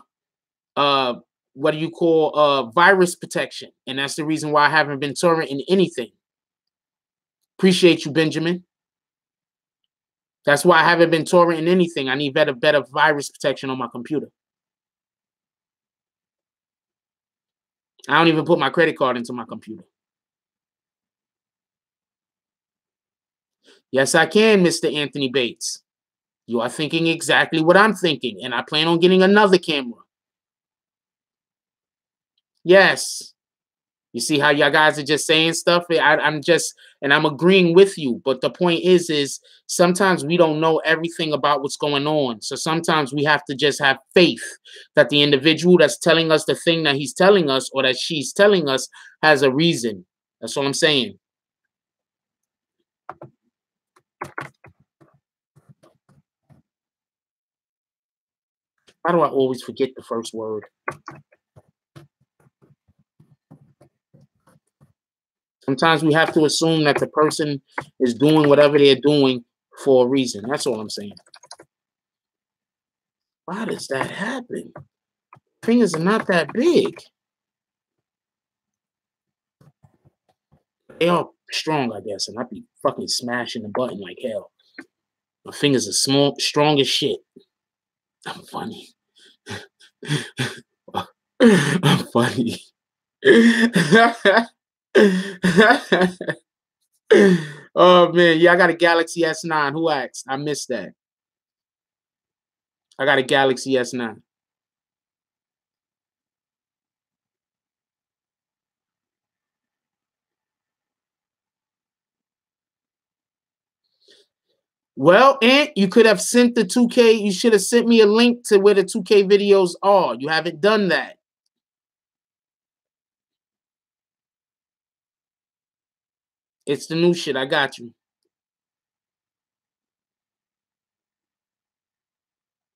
what do you call virus protection. And that's the reason why I haven't been torrenting anything. Appreciate you, Benjamin. That's why I haven't been torrenting anything. I need better virus protection on my computer. I don't even put my credit card into my computer. Yes, I can, Mr. Anthony Bates. You are thinking exactly what I'm thinking, and I plan on getting another camera. Yes. You see how y'all guys are just saying stuff? I'm just, and I'm agreeing with you. But the point is sometimes we don't know everything about what's going on. So sometimes we have to just have faith that the individual that's telling us the thing that he's telling us or that she's telling us has a reason. That's all I'm saying. Why do I always forget the first word? Sometimes we have to assume that the person is doing whatever they're doing for a reason. That's all I'm saying. Why does that happen? Fingers are not that big. They are strong, I guess, and I be fucking smashing the button like hell. My fingers are small, strong as shit. I'm funny. I'm funny. Oh man, yeah, I got a Galaxy S9. Who asked? I missed that. I got a Galaxy S9. Well, Ant, you could have sent the 2K. You should have sent me a link to where the 2K videos are. You haven't done that. It's the new shit. I got you.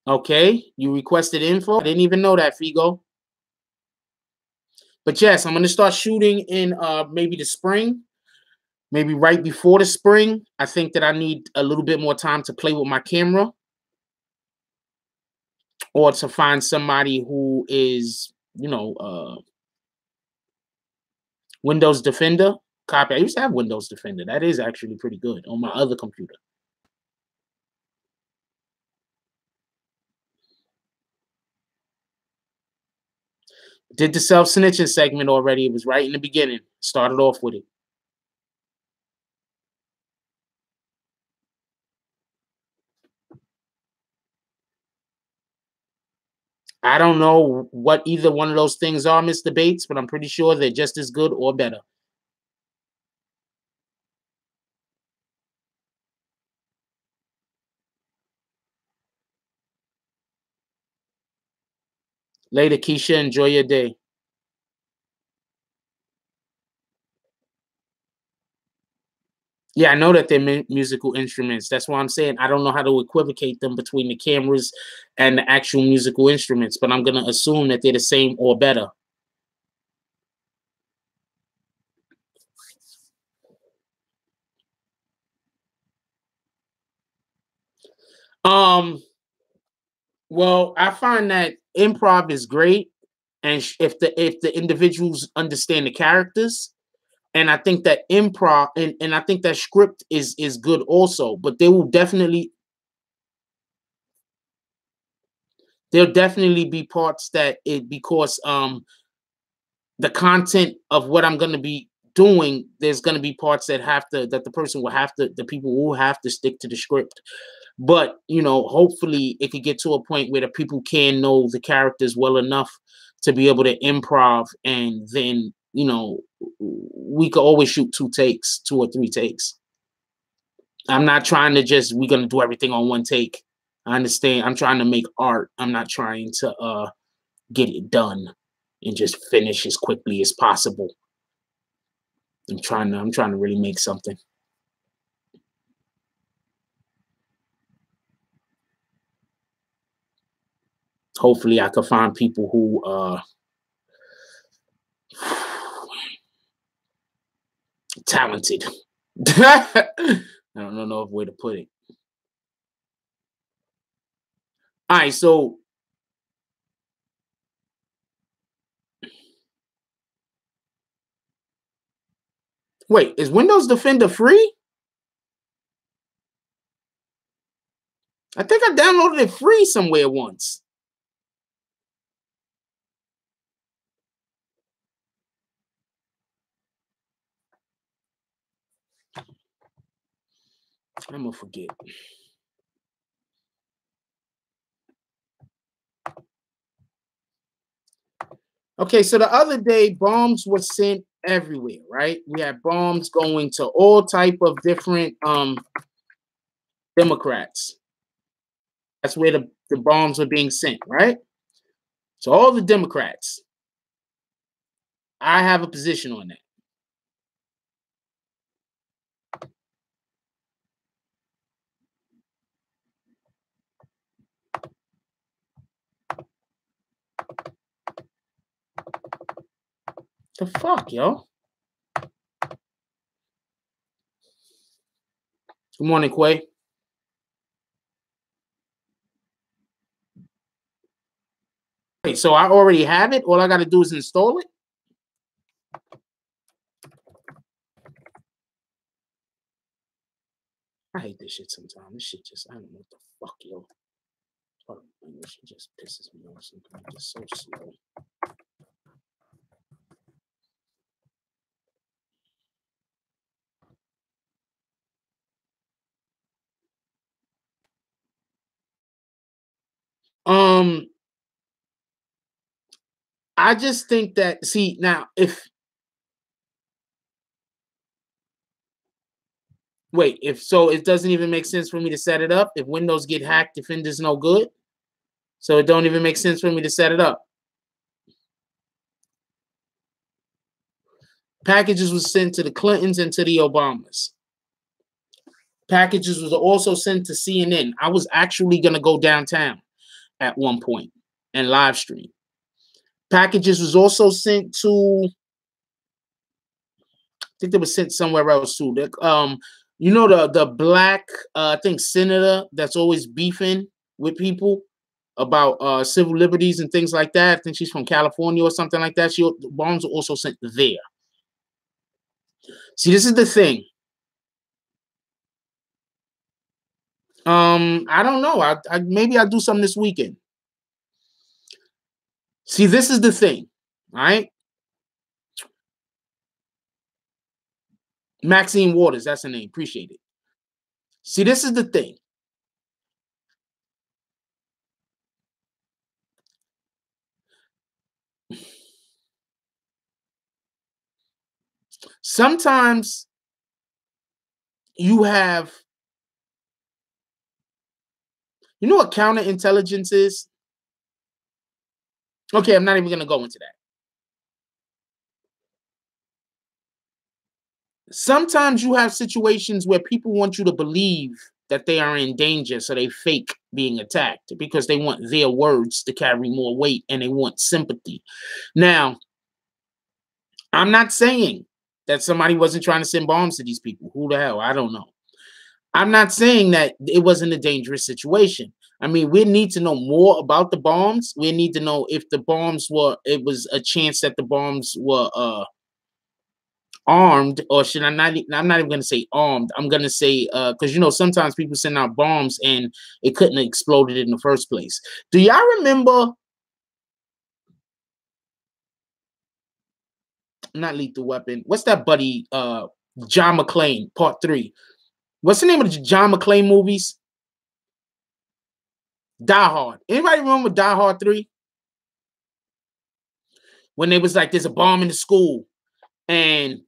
Okay, you requested info. I didn't even know that, Figo. But yes, I'm gonna start shooting in maybe the spring, maybe right before the spring. I think that I need a little bit more time to play with my camera. or to find somebody who is, Windows Defender. Copy. I used to have Windows Defender. That is actually pretty good on my other computer. Did the self-snitching segment already. It was right in the beginning. Started off with it. I don't know what either one of those things are, Mr. Bates, but I'm pretty sure they're just as good or better. Later, Keisha. Enjoy your day. Yeah, I know that they're musical instruments. That's why I'm saying I don't know how to equivocate them between the cameras and the actual musical instruments, but I'm going to assume that they're the same or better. Well, I find that improv is great, and if the individuals understand the characters, and I think that improv and I think that script is good also, but there'll definitely be parts that it because the content of what I'm going to be doing, there's going to be parts that the person will have to the people will have to stick to the script. But hopefully it could get to a point where the people can know the characters well enough to be able to improv, and then we could always shoot 2 or 3 takes. I'm not trying to just we're gonna do everything on 1 take. I understand. I'm trying to make art. I'm not trying to get it done and just finish as quickly as possible. I'm trying to really make something. Hopefully I could find people who talented. I don't know a way to put it. All right, so wait, is Windows Defender free? I think I downloaded it free somewhere once. I'm gonna forget. Okay, so the other day bombs were sent everywhere, right? We had bombs going to all type of different Democrats. That's where the bombs were being sent, right? So all the Democrats. I have a position on that. The fuck, yo? Good morning, Quay. Wait, so I already have it? All I gotta do is install it? I hate this shit sometimes. This shit just, I don't know what the fuck, yo. This shit just pisses me off sometimes. It's so slow. I just think that, see, now, if so, it doesn't even make sense for me to set it up. If Windows get hacked, Defender's no good. So it don't even make sense for me to set it up. Packages was sent to the Clintons and to the Obamas. Packages was also sent to CNN. I was actually going to go downtown at one point and live stream. Packages was also sent to, I think they were sent somewhere else too. The black, I think, senator that's always beefing with people. about civil liberties and things like that. I think she's from California or something like that. Bombs were also sent there. See, this is the thing. I don't know. Maybe I'll do something this weekend. See, this is the thing, all right? Maxine Waters, that's her name. Appreciate it. See, this is the thing. Sometimes you have, you know what counterintelligence is? Okay, I'm not even going to go into that. Sometimes you have situations where people want you to believe that they are in danger, so they fake being attacked because they want their words to carry more weight and they want sympathy. Now, I'm not saying that somebody wasn't trying to send bombs to these people. Who the hell? I don't know. I'm not saying that it wasn't a dangerous situation. I mean, we need to know more about the bombs. We need to know if the bombs were, it was a chance that the bombs were armed, or should I not? I'm not even going to say armed. I'm going to say, because, you know, sometimes people send out bombs and it couldn't have exploded in the first place. Do y'all remember? Not Lethal Weapon. What's that buddy? John McClane, Part 3. What's the name of the John McClane movies? Die Hard. Anybody remember Die Hard 3? When they was like, there's a bomb in the school, and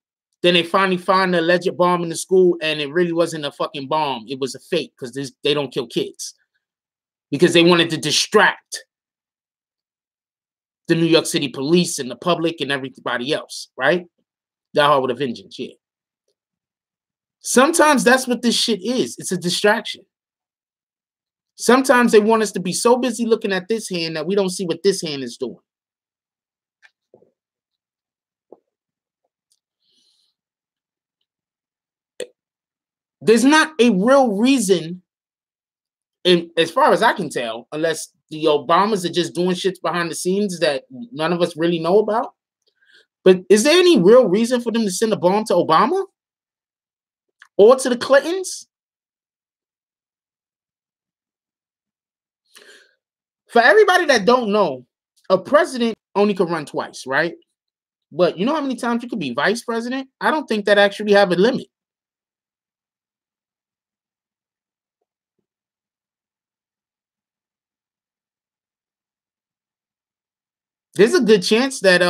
then they finally find the alleged bomb in the school, and it really wasn't a fucking bomb. It was a fake, because they don't kill kids. Because they wanted to distract the New York City police and the public and everybody else, right? Die Hard with a Vengeance, yeah. Sometimes that's what this shit is. It's a distraction. Sometimes they want us to be so busy looking at this hand that we don't see what this hand is doing. There's not a real reason, and as far as I can tell, unless the Obamas are just doing shit behind the scenes that none of us really know about. But is there any real reason for them to send a bomb to Obama or to the Clintons? For everybody that don't know, a president only could run twice, right? But you know how many times you could be vice president? I don't think that actually have a limit. There's a good chance that,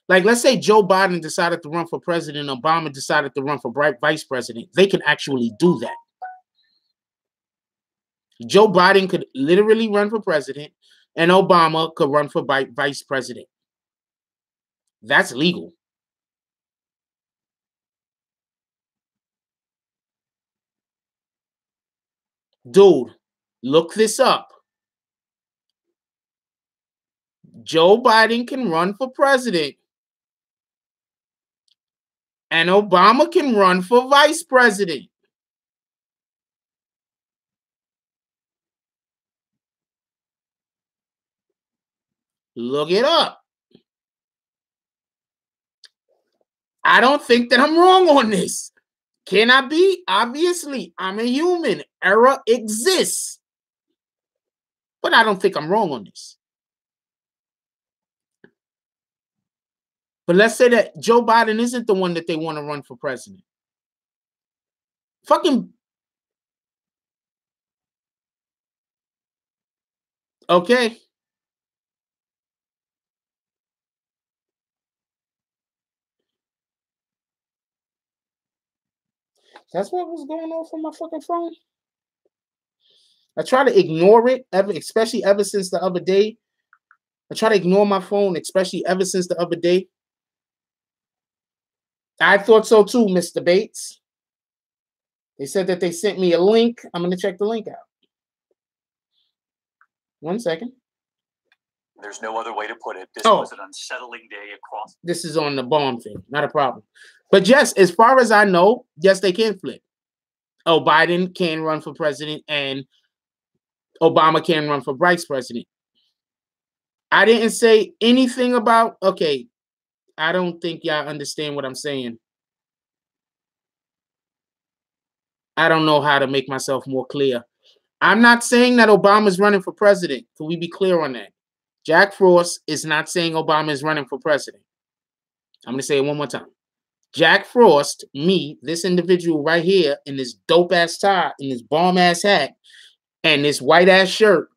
like, let's say Joe Biden decided to run for president, Obama decided to run for vice president. They can actually do that. Joe Biden could literally run for president, and Obama could run for vice president. That's legal. Dude, look this up. Joe Biden can run for president, and Obama can run for vice president. Look it up. I don't think that I'm wrong on this. Can I be? Obviously, I'm a human. Error exists. But I don't think I'm wrong on this. But let's say that Joe Biden isn't the one that they want to run for president. Fucking. Okay. That's what was going on for my fucking phone. I try to ignore it, especially ever since the other day. I try to ignore my phone, especially ever since the other day. I thought so too, Mr. Bates. They said that they sent me a link. I'm going to check the link out. 1 second. There's no other way to put it. This was an unsettling day across. This is on the bomb thing. Not a problem. But yes, as far as I know, yes, they can flip. Oh, Biden can run for president, and Obama can run for vice president. I didn't say anything about, okay, I don't think y'all understand what I'm saying. I don't know how to make myself more clear. I'm not saying that Obama's running for president. Can we be clear on that? Jack Frost is not saying Obama is running for president. I'm going to say it one more time. Jack Frost, me, this individual right here in this dope-ass tie, in this bomb-ass hat, and this white-ass shirt,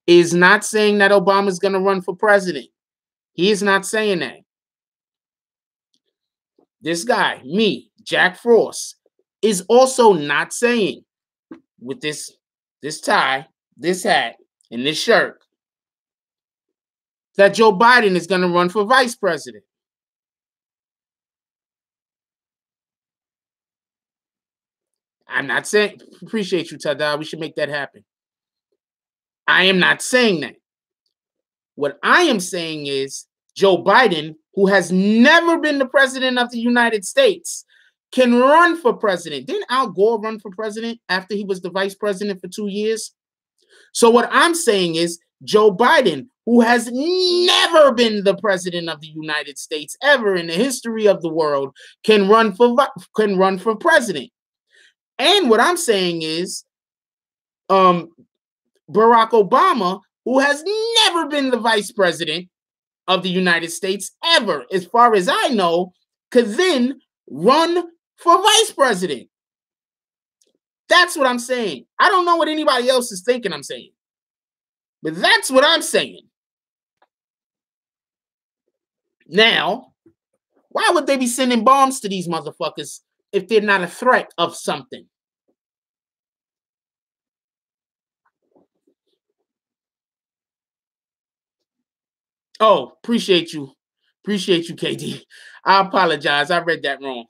is not saying that Obama's going to run for president. He is not saying that. This guy, me, Jack Frost, is also not saying, with this tie, this hat, and this shirt, that Joe Biden is going to run for vice president. I'm not saying, appreciate you, Tada. We should make that happen. I am not saying that. What I am saying is Joe Biden, who has never been the president of the United States, can run for president. Didn't Al Gore run for president after he was the vice president for 2 years? So what I'm saying is Joe Biden, who has never been the president of the United States ever in the history of the world, can run for president. And what I'm saying is Barack Obama, who has never been the vice president of the United States ever, as far as I know, could then run for vice president. That's what I'm saying. I don't know what anybody else is thinking I'm saying, but that's what I'm saying. Now, why would they be sending bombs to these motherfuckers if they're not a threat of something? Oh, appreciate you. Appreciate you, KD. I apologize. I read that wrong.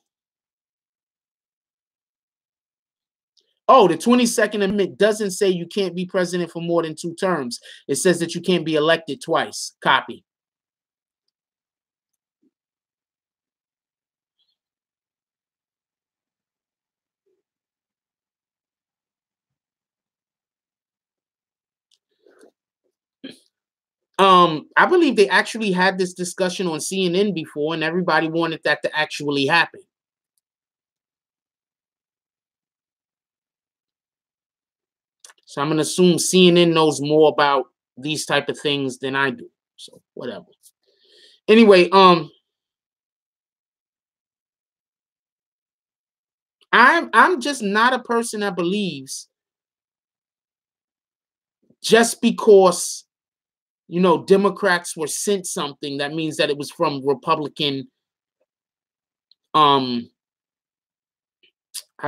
Oh, the 22nd Amendment doesn't say you can't be president for more than 2 terms. It says that you can't be elected twice. Copy. I believe they actually had this discussion on CNN before, and everybody wanted that to actually happen. So I'm going to assume CNN knows more about these type of things than I do. So whatever. Anyway, I'm just not a person that believes just because, you know, Democrats were sent something, that means that it was from Republican, how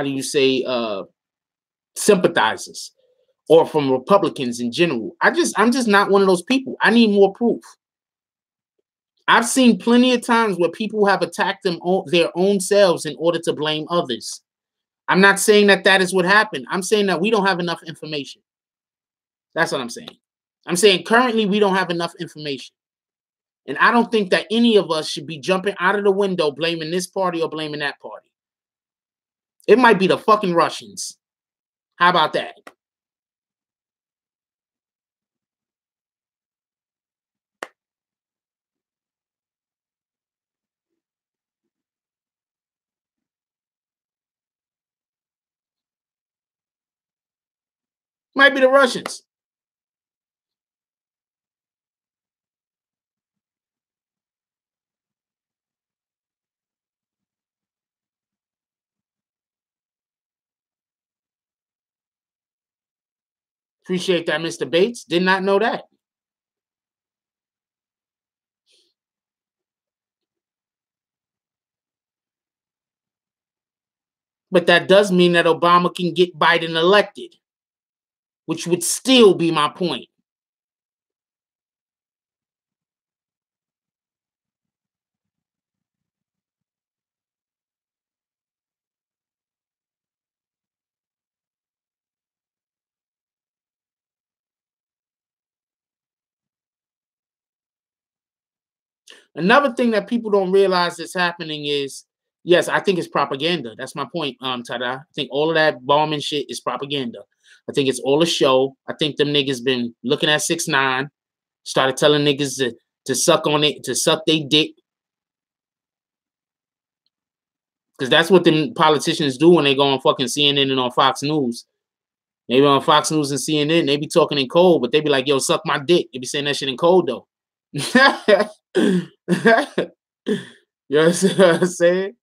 do you say, sympathizers, or from Republicans in general. I'm just not one of those people. I need more proof. I've seen plenty of times where people have attacked their own selves in order to blame others. I'm not saying that that is what happened. I'm saying that we don't have enough information. That's what I'm saying. I'm saying currently we don't have enough information. And I don't think that any of us should be jumping out of the window blaming this party or blaming that party. It might be the fucking Russians. How about that? Might be the Russians. Appreciate that, Mr. Bates. Did not know that. But that does mean that Obama can get Biden elected, which would still be my point. Another thing that people don't realize is happening is, yes, I think it's propaganda. That's my point, Tada. I think all of that bombing shit is propaganda. I think it's all a show. I think them niggas been looking at 6ix9ine, started telling niggas to suck on it, to suck they dick. Because that's what the politicians do when they go on fucking CNN and on Fox News. They be on Fox News and CNN, they be talking in code, but they be like, yo, suck my dick. They be saying that shit in code, though. You know what I'm saying?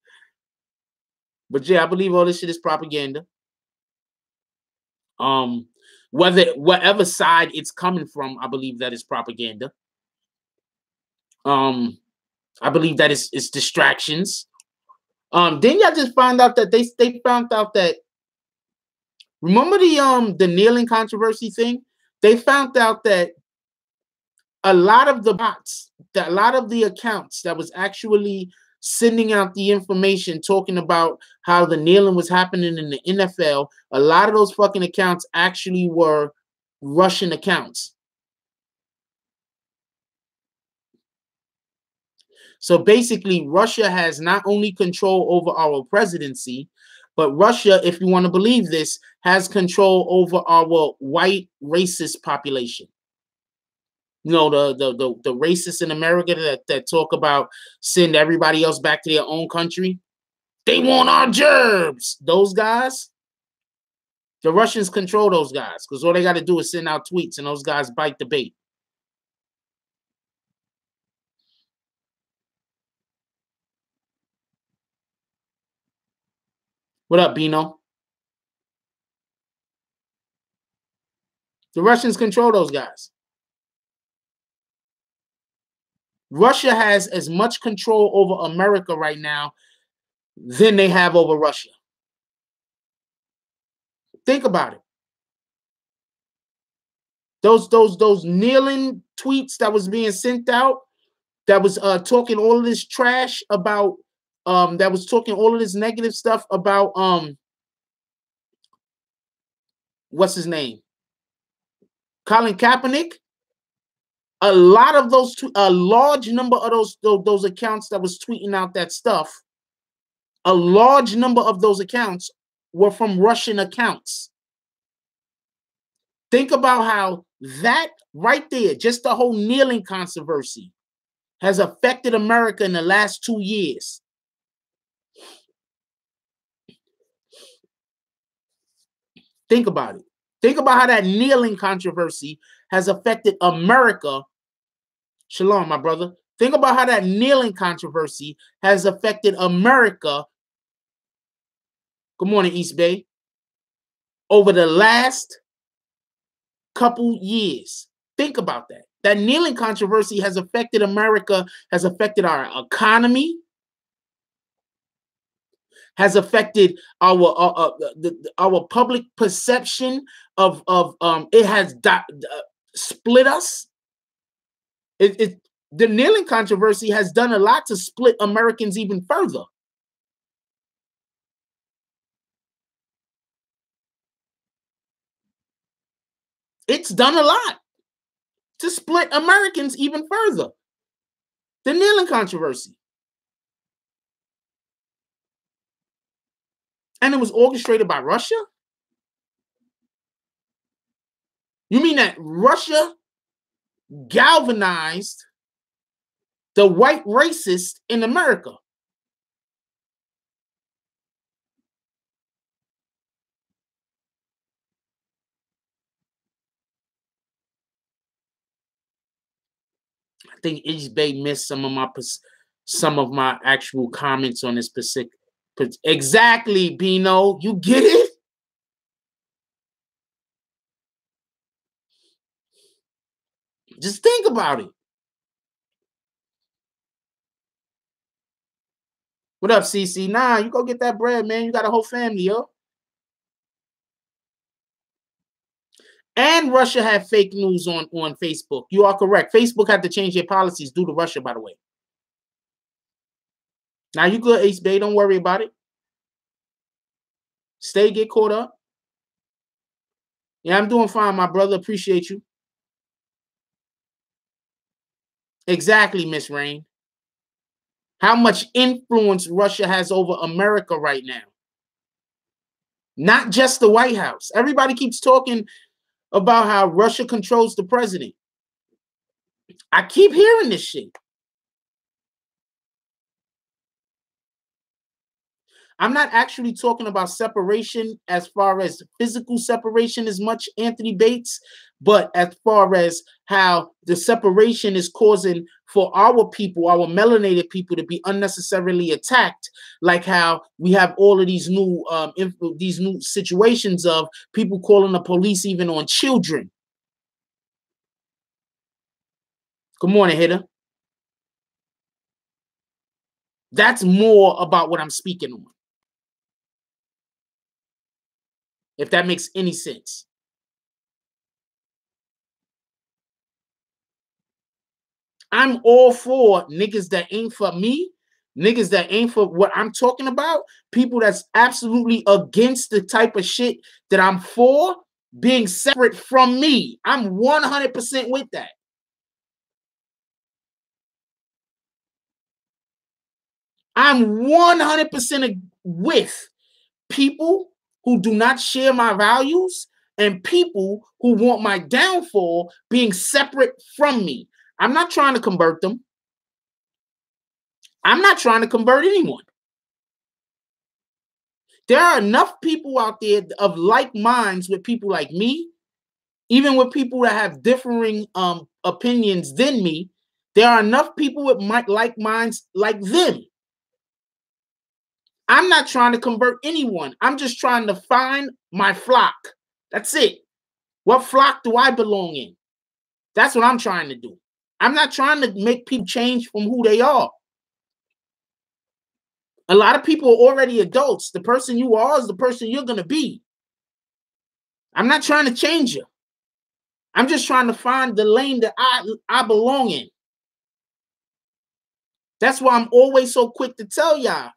But yeah, I believe all this shit is propaganda. Whatever side it's coming from, I believe that is propaganda. I believe that it's distractions. Then y'all just found out that they found out that, remember the kneeling controversy thing? They found out that a lot of the bots, that a lot of the accounts that was actually sending out the information talking about how the kneeling was happening in the NFL, a lot of those fucking accounts actually were Russian accounts. So basically, Russia has not only control over our presidency, but Russia, if you want to believe this, has control over our white racist population. You know, the racists in America that talk about send everybody else back to their own country. They want our gerbs. Those guys, the Russians control those guys because all they got to do is send out tweets and those guys bite the bait. What up, Bino? The Russians control those guys. Russia has as much control over America right now than they have over Russia. Think about it. Those kneeling tweets that was being sent out, that was talking all of this trash about, that was talking all of this negative stuff about what's his name? Colin Kaepernick. A lot of those, a large number of those accounts that was tweeting out that stuff, a large number of those accounts were from Russian accounts. Think about how that right there, just the whole kneeling controversy, has affected America in the last 2 years. Think about it. Think about how that kneeling controversy has affected America. Shalom, my brother. Think about how that kneeling controversy has affected America. Good morning, East Bay. Over the last couple years. Think about that. That kneeling controversy has affected America, has affected our economy, has affected our public perception of it has split us. The kneeling controversy has done a lot to split Americans even further. It's done a lot to split Americans even further. The kneeling controversy. And it was orchestrated by Russia? You mean that Russia galvanized the white racist in America? I think East Bay missed some of my actual comments on this specific. Exactly, Bino. You get it? Just think about it. What up, CC? Nah, you go get that bread, man. You got a whole family, yo. And Russia had fake news on Facebook. You are correct. Facebook had to change their policies due to Russia, by the way. Now you good, Ace Bay. Don't worry about it. Stay, get caught up. Yeah, I'm doing fine, my brother. Appreciate you. Exactly, Miss Rain. How much influence Russia has over America right now. Not just the White House. Everybody keeps talking about how Russia controls the president. I keep hearing this shit. I'm not actually talking about separation as far as physical separation as much, Anthony Bates, but as far as how the separation is causing for our people, our melanated people, to be unnecessarily attacked, like how we have all of these new situations of people calling the police even on children. Good morning, Hitter. That's more about what I'm speaking on. If that makes any sense. I'm all for niggas that ain't for me, niggas that ain't for what I'm talking about, people that's absolutely against the type of shit that I'm for being separate from me. I'm 100% with that. I'm 100% with people who do not share my values and people who want my downfall being separate from me. I'm not trying to convert them. I'm not trying to convert anyone. There are enough people out there of like minds with people like me, even with people that have differing opinions than me. There are enough people with like minds like them. I'm not trying to convert anyone. I'm just trying to find my flock. That's it. What flock do I belong in? That's what I'm trying to do. I'm not trying to make people change from who they are. A lot of people are already adults. The person you are is the person you're going to be. I'm not trying to change you. I'm just trying to find the lane that I belong in. That's why I'm always so quick to tell y'all,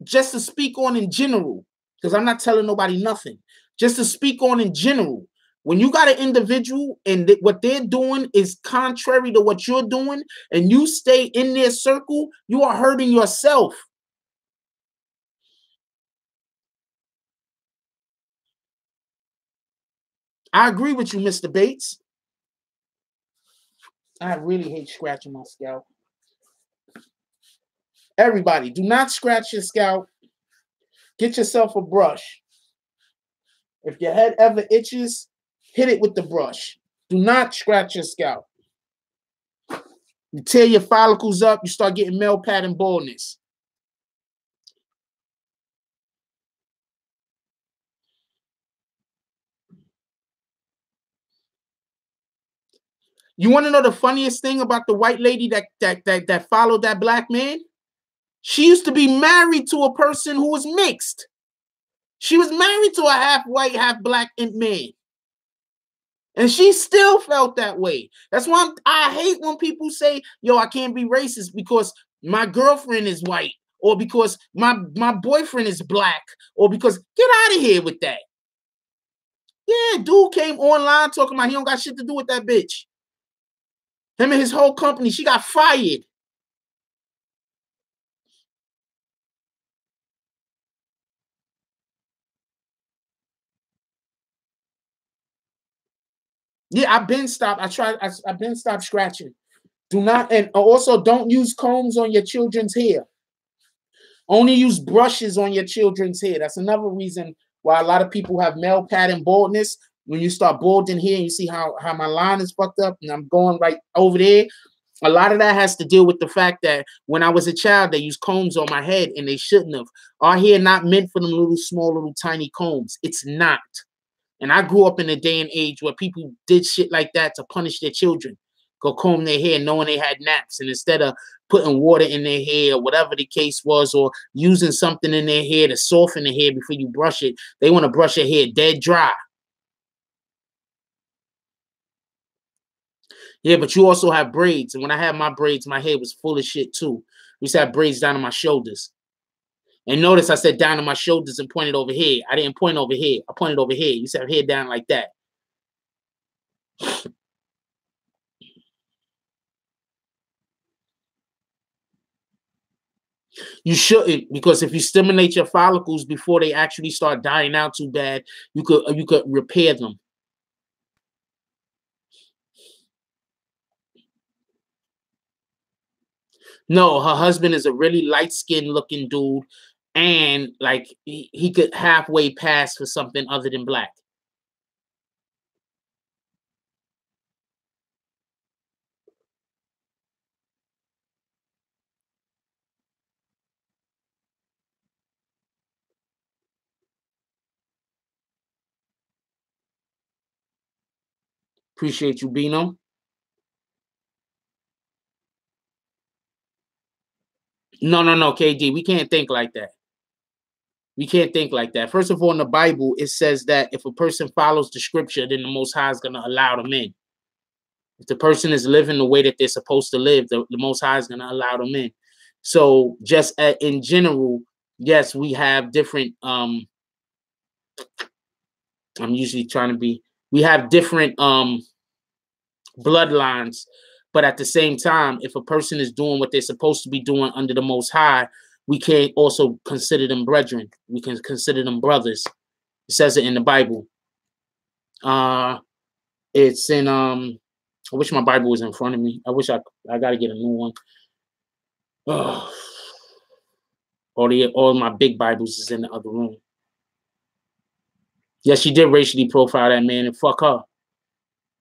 just to speak on in general, because I'm not telling nobody nothing. Just to speak on in general. When you got an individual and what they're doing is contrary to what you're doing, and you stay in their circle, you are hurting yourself. I agree with you, Mr. Bates. I really hate scratching my scalp. Everybody, do not scratch your scalp. Get yourself a brush. If your head ever itches, hit it with the brush. Do not scratch your scalp. You tear your follicles up, you start getting male pattern baldness. You want to know the funniest thing about the white lady that followed that black man? She used to be married to a person who was mixed. She was married to a half white, half black man. And she still felt that way. That's why I hate when people say, yo, I can't be racist because my girlfriend is white, or because my boyfriend is black, or because, get out of here with that. Yeah, dude came online talking about he don't got shit to do with that bitch. Him and his whole company, she got fired. Yeah, I've been stopped. I've been stopped scratching. Do not, and also don't use combs on your children's hair. Only use brushes on your children's hair. That's another reason why a lot of people have male pattern baldness. When you start balding here, you see how my line is fucked up and I'm going right over there. A lot of that has to deal with the fact that when I was a child, they used combs on my head and they shouldn't have. Our hair not meant for them little, small, little, tiny combs. It's not. And I grew up in a day and age where people did shit like that to punish their children. Go comb their hair knowing they had naps. And instead of putting water in their hair, or whatever the case was, or using something in their hair to soften the hair before you brush it, they want to brush their hair dead dry. Yeah, but you also have braids. And when I had my braids, my hair was full of shit too. We used to have braids down to my shoulders. And notice I said down to my shoulders and pointed over here. I didn't point over here. I pointed over here. You used to have hair down like that. You shouldn't, because if you stimulate your follicles before they actually start dying out too bad, you could repair them. No, her husband is a really light-skinned looking dude, and like he could halfway pass for something other than black. Appreciate you, Bino. No, KD. We can't think like that. We can't think like that. First of all, in the Bible, it says that if a person follows the scripture, then the Most High is going to allow them in. If the person is living the way that they're supposed to live, the Most High is going to allow them in. So just in general, yes, we have different, I'm usually trying to be, we have different bloodlines, but at the same time, if a person is doing what they're supposed to be doing under the Most High, we can also consider them brethren. We can consider them brothers. It says it in the Bible. It's in I wish my Bible was in front of me. I wish I gotta get a new one. Oh, all my big Bibles is in the other room. Yes, she did racially profile that man, and fuck her.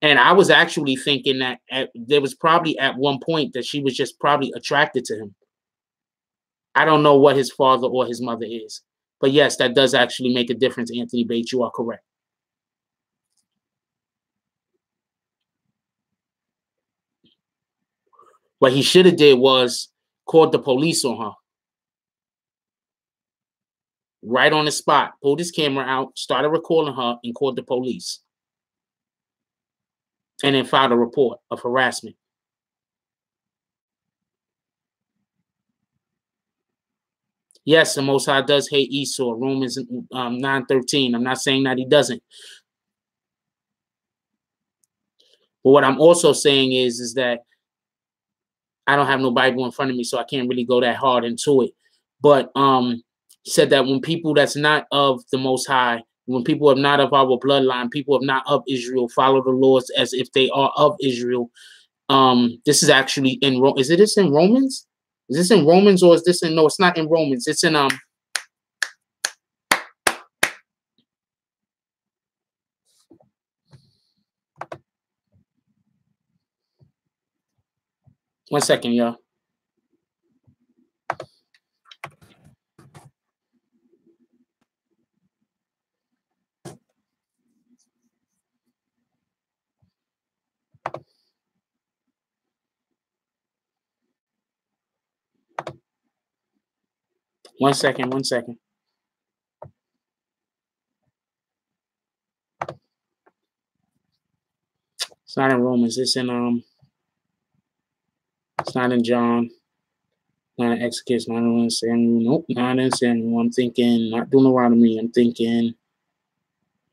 And I was actually thinking that there was probably at one point that she was just probably attracted to him. I don't know what his father or his mother is. But yes, that does actually make a difference, Anthony Bates. You are correct. What he should have did was called the police on her. Right on the spot. Pulled his camera out, started recording her, and called the police. And then filed a report of harassment. Yes, the Most High does hate Esau. Romans 9:13. I'm not saying that he doesn't. But what I'm also saying is that I don't have no Bible in front of me, so I can't really go that hard into it. But said that when people that's not of the Most High, when people are not of our bloodline, people are not of Israel, follow the laws as if they are of Israel. This is actually in is it this in Romans? Is this in Romans or is this in no? It's not in Romans. It's in 1 second, y'all. One second. It's not in Romans. It's in it's not in John. Not in Exodus. Not in Samuel. Nope, not in Samuel. I'm thinking not Deuteronomy. I'm thinking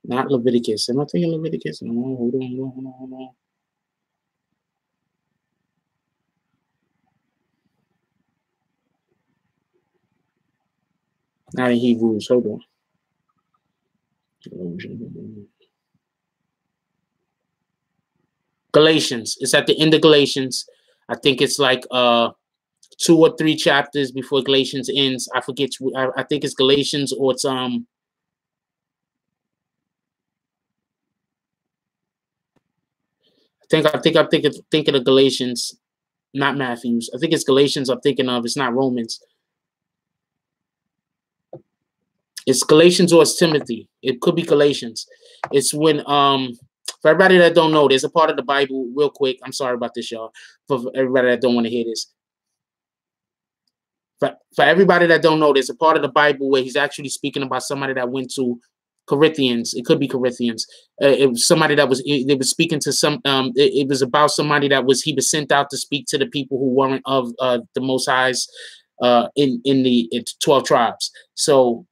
not Leviticus. Am I thinking Leviticus? No, hold on. Not in Hebrews. Hold on. Galatians. It's at the end of Galatians. I think it's like 2 or 3 chapters before Galatians ends. I forget. I think it's Galatians or it's I think I'm thinking of Galatians, not Matthews. I think it's Galatians I'm thinking of. It's not Romans. It's Galatians or it's Timothy. It could be Galatians. It's when for everybody that don't know, there's a part of the Bible, real quick. I'm sorry about this, y'all. For everybody that don't want to hear this. For everybody that don't know, there's a part of the Bible where he's actually speaking about somebody that went to Corinthians. It could be Corinthians. It was somebody that they were speaking to some. It was about somebody he was sent out to speak to the people who weren't of the Most High's in the 12 tribes. So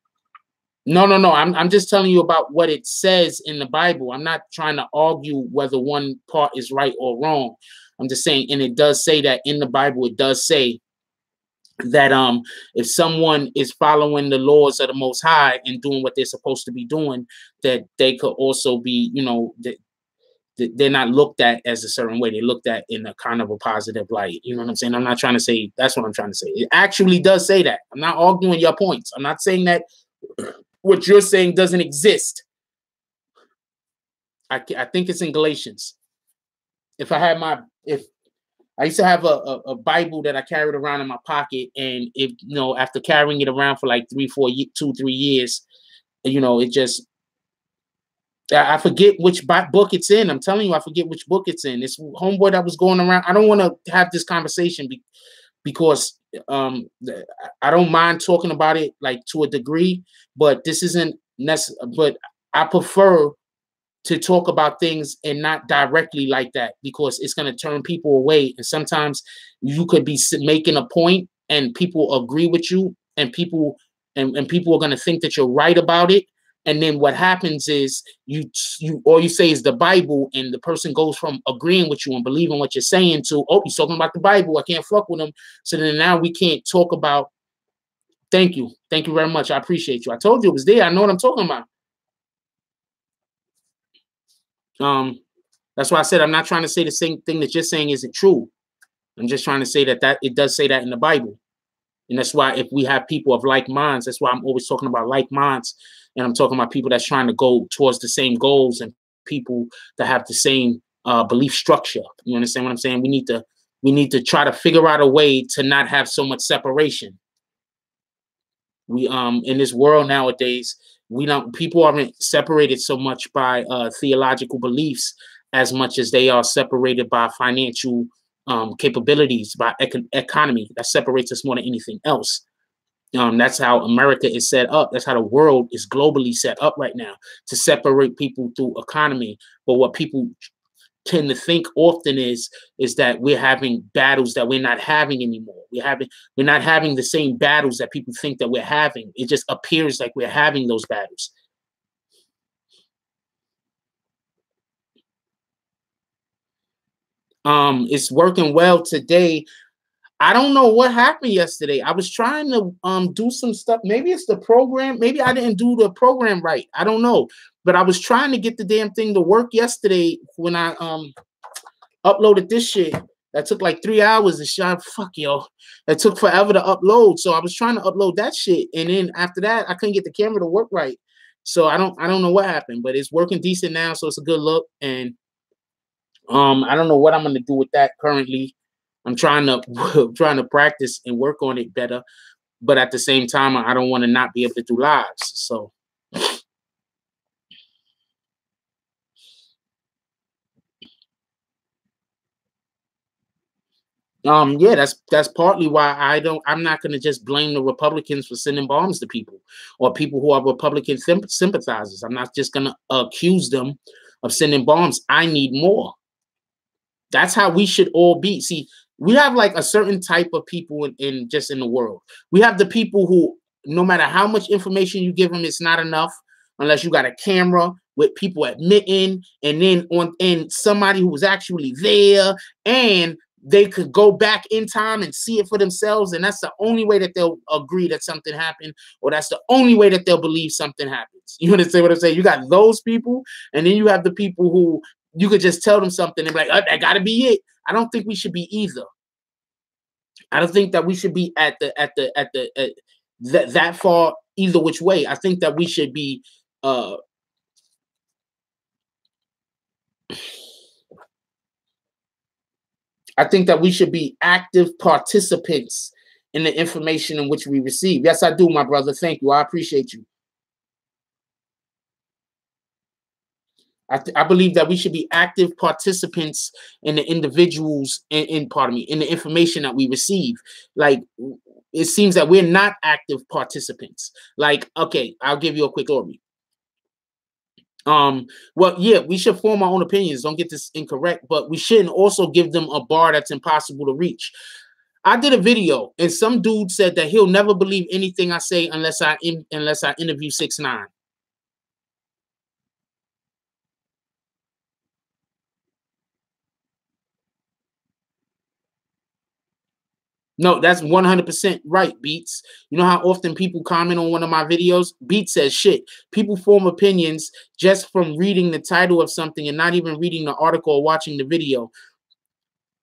no. I'm just telling you about what it says in the Bible. I'm not trying to argue whether one part is right or wrong. I'm just saying, and it does say that in the Bible. It does say that if someone is following the laws of the Most High and doing what they're supposed to be doing, that they could also be, you know, they're not looked at as a certain way. They're looked at in a kind of a positive light. You know what I'm saying? I'm not trying to say that's what I'm trying to say. It actually does say that. I'm not arguing your points. I'm not saying that what you're saying doesn't exist. I think it's in Galatians. If I used to have a Bible that I carried around in my pocket, and if you know, after carrying it around for like 2, 3 years, you know, it just I forget which book it's in. I'm telling you, I forget which book it's in. This homeboy that was going around. I don't want to have this conversation because I don't mind talking about it like to a degree, but this isn't necessary. But I prefer to talk about things and not directly like that, because it's going to turn people away. And sometimes you could be making a point and people agree with you, and people are going to think that you're right about it. And then what happens is you all you say is the Bible, and the person goes from agreeing with you and believing what you're saying to, oh, he's talking about the Bible, I can't fuck with him. So then now we can't talk about. Thank you very much, I appreciate you. I told you it was there. I know what I'm talking about. That's why I said I'm not trying to say the same thing that you're saying isn't true. I'm just trying to say that it does say that in the Bible. And that's why if we have people of like minds, that's why I'm always talking about like minds. And I'm talking about people that's trying to go towards the same goals, and people that have the same belief structure. You understand what I'm saying? We need to try to figure out a way to not have so much separation. We in this world nowadays, people aren't separated so much by theological beliefs as much as they are separated by financial capabilities, by economy. That separates us more than anything else. That's how America is set up. That's how the world is globally set up right now, to separate people through economy. But what people tend to think often is that we're having battles that we're not having anymore. We're not having the same battles that people think that we're having. It just appears like we're having those battles. It's working well today. I don't know what happened yesterday. I was trying to do some stuff. Maybe it's the program. Maybe I didn't do the program right. I don't know. But I was trying to get the damn thing to work yesterday when I uploaded this shit. That took like 3 hours and shot. Fuck yo. That took forever to upload. So I was trying to upload that shit. And then after that, I couldn't get the camera to work right. So I don't know what happened, but it's working decent now. So it's a good look. And I don't know what I'm gonna do with that currently. I'm trying to practice and work on it better, but at the same time, I don't want to not be able to do lives. So, yeah, that's partly why I'm not going to just blame the Republicans for sending bombs to people, or people who are Republican sympathizers. I'm not just going to accuse them of sending bombs. I need more. That's how we should all be. See, we have like a certain type of people in the world. We have the people who, no matter how much information you give them, it's not enough unless you got a camera with people admitting, and then and somebody who was actually there, and they could go back in time and see it for themselves. And that's the only way that they'll agree that something happened, or that's the only way that they'll believe something happens. You understand what I'm saying? You got those people, and then you have the people who you could just tell them something and be like, oh, that got to be it. I don't think we should be either. I don't think that we should be at that far either which way. I think that we should be active participants in the information in which we receive. Yes, I do, my brother. Thank you. I appreciate you. I believe that we should be active participants in the individuals in the information that we receive. Like, it seems that we're not active participants. Like, okay, I'll give you a quick story. Well, yeah, we should form our own opinions. Don't get this incorrect, but we shouldn't also give them a bar that's impossible to reach. I did a video, and some dude said that he'll never believe anything I say unless I interview 6ix9ine. No, that's 100% right, Beats. You know how often people comment on one of my videos? Beats says shit. People form opinions just from reading the title of something and not even reading the article or watching the video.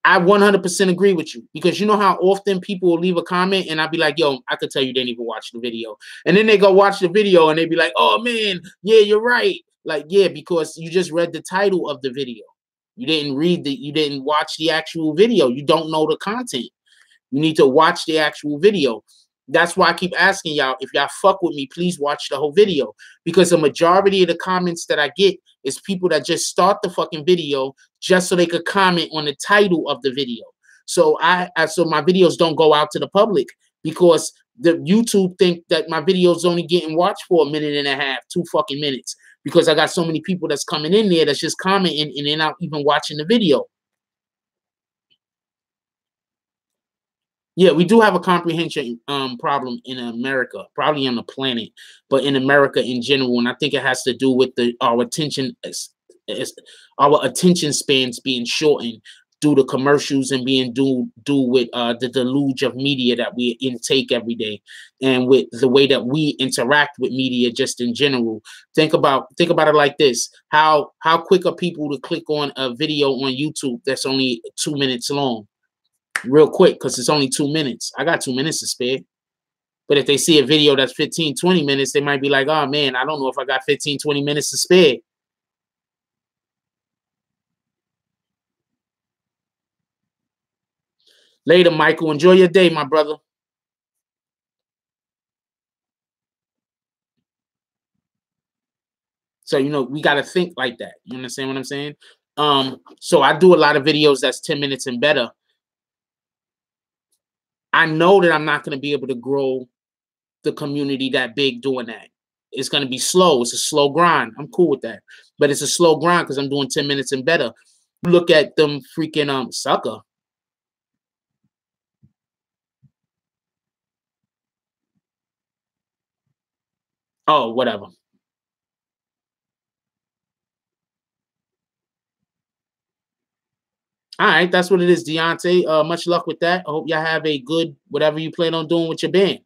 I 100% agree with you, because you know how often people will leave a comment and I'll be like, yo, I could tell you didn't even watch the video. And then they go watch the video and they be like, oh man, yeah, you're right. Like, yeah, because you just read the title of the video. You didn't watch the actual video. You don't know the content. You need to watch the actual video. That's why I keep asking y'all, if y'all fuck with me, please watch the whole video, because the majority of the comments that I get is people that just start the fucking video just so they could comment on the title of the video. So so my videos don't go out to the public, because the YouTube think that my videos only getting watched for a minute and a half, 2 fucking minutes, because I got so many people that's coming in there that's just commenting and they're not even watching the video. Yeah, we do have a comprehension problem in America, probably on the planet, but in America in general, and I think it has to do with our attention spans being shortened due to commercials and being due with the deluge of media that we intake every day, and with the way that we interact with media just in general. Think about it like this: how quick are people to click on a video on YouTube that's only 2 minutes long? Real quick, because it's only 2 minutes. I got 2 minutes to spare. But if they see a video that's 15, 20 minutes, they might be like, oh man, I don't know if I got 15, 20 minutes to spare. Later, Michael. Enjoy your day, my brother. So, you know, we got to think like that. You understand what I'm saying? So I do a lot of videos that's 10 minutes and better. I know that I'm not going to be able to grow the community that big doing that. It's going to be slow. It's a slow grind. I'm cool with that. But it's a slow grind because I'm doing 10 minutes and better. Look at them freaking sucker. Oh, whatever. All right, that's what it is, Deontay. Much luck with that. I hope y'all have a good whatever you plan on doing with your band.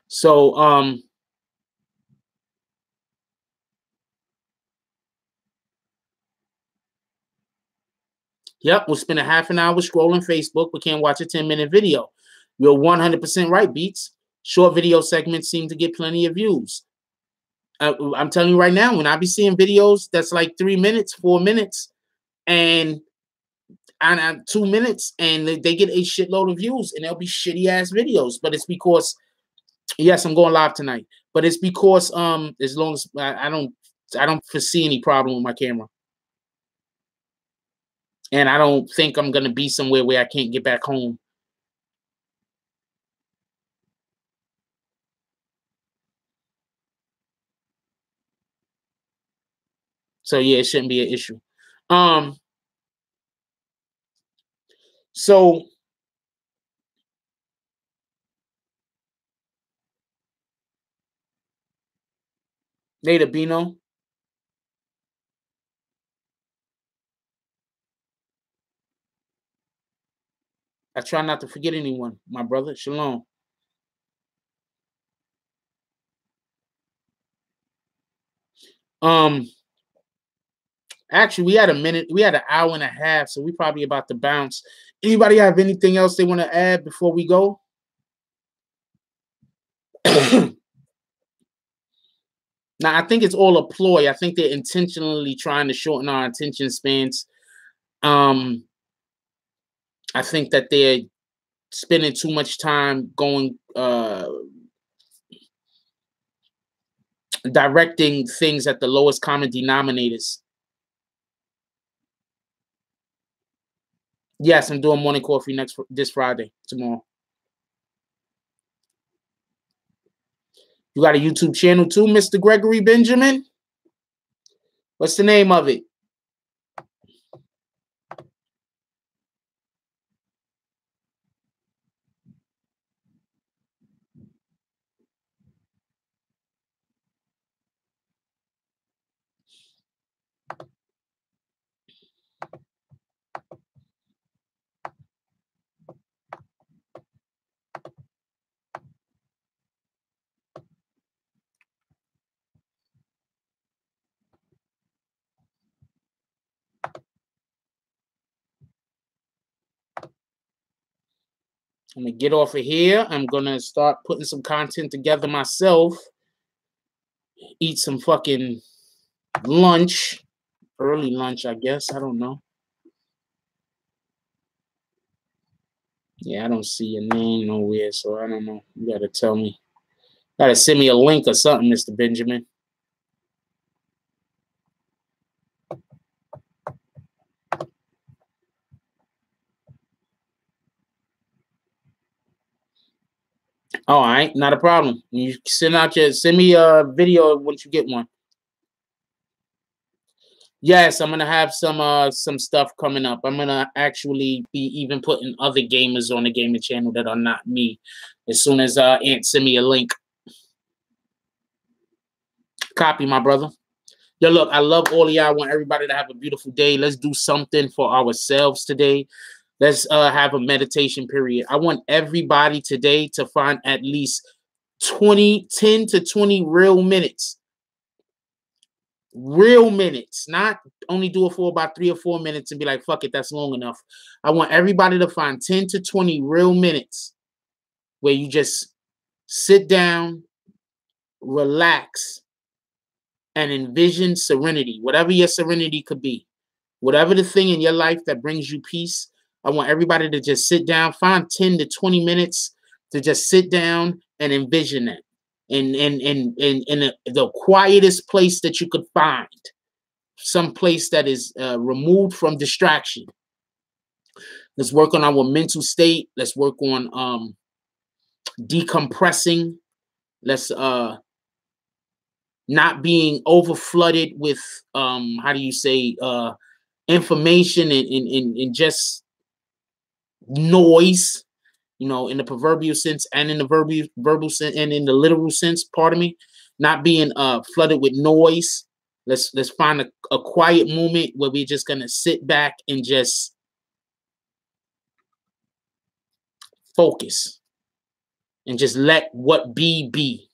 So, yep, we'll spend a half an hour scrolling Facebook. We can't watch a 10-minute video. You're 100% right, Beats. Short video segments seem to get plenty of views. I'm telling you right now, when I be seeing videos that's like 3 minutes, 4 minutes, and 2 minutes, and they get a shitload of views, and they'll be shitty ass videos. But it's because, yes, I'm going live tonight. But it's because as long as I don't foresee any problem with my camera. And I don't think I'm gonna be somewhere where I can't get back home. So yeah, it shouldn't be an issue. So later, Bino. I try not to forget anyone, my brother. Shalom. Actually, we had a minute. We had an hour and a half, so we probably about to bounce. Anybody have anything else they want to add before we go? Now, I think it's all a ploy. I think they're intentionally trying to shorten our attention spans. I think that they're spending too much time going directing things at the lowest common denominators. Yes, I'm doing morning coffee this Friday, tomorrow. You got a YouTube channel too, Mr. Gregory Benjamin? What's the name of it? I'm gonna get off of here. I'm gonna start putting some content together myself. Eat some fucking lunch. Early lunch, I guess. I don't know. Yeah, I don't see your name nowhere, so I don't know. You gotta tell me. Gotta send me a link or something, Mr. Benjamin. All right, not a problem. You send me a video once you get one. Yes, I'm gonna have some stuff coming up. I'm gonna actually be even putting other gamers on the gaming channel that are not me. As soon as Ant send me a link. Copy, my brother. Yo, look, I love all of y'all. I want everybody to have a beautiful day. Let's do something for ourselves today. Let's have a meditation period. I want everybody today to find at least 10 to 20 real minutes. Real minutes, not only do it for about 3 or 4 minutes and be like, fuck it, that's long enough. I want everybody to find 10 to 20 real minutes where you just sit down, relax, and envision serenity, whatever your serenity could be. Whatever the thing in your life that brings you peace, I want everybody to just sit down, find 10 to 20 minutes to just sit down and envision that. In the quietest place that you could find, some place that is removed from distraction. Let's work on our mental state. Let's work on decompressing. Let's not being over flooded with how do you say information and just noise, you know, in the proverbial sense and in the verbal sense and in the literal sense, pardon me, not being flooded with noise. Let's find a quiet moment where we're just gonna sit back and just focus and just let what be.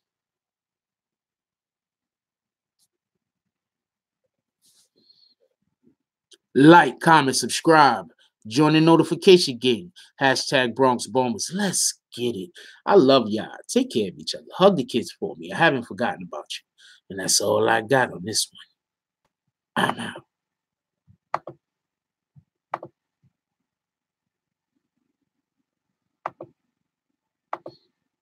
Like, comment, subscribe, join the notification gang. Hashtag Bronx Bombers. Let's get it. I love y'all. Take care of each other. Hug the kids for me. I haven't forgotten about you. And that's all I got on this one. I'm out.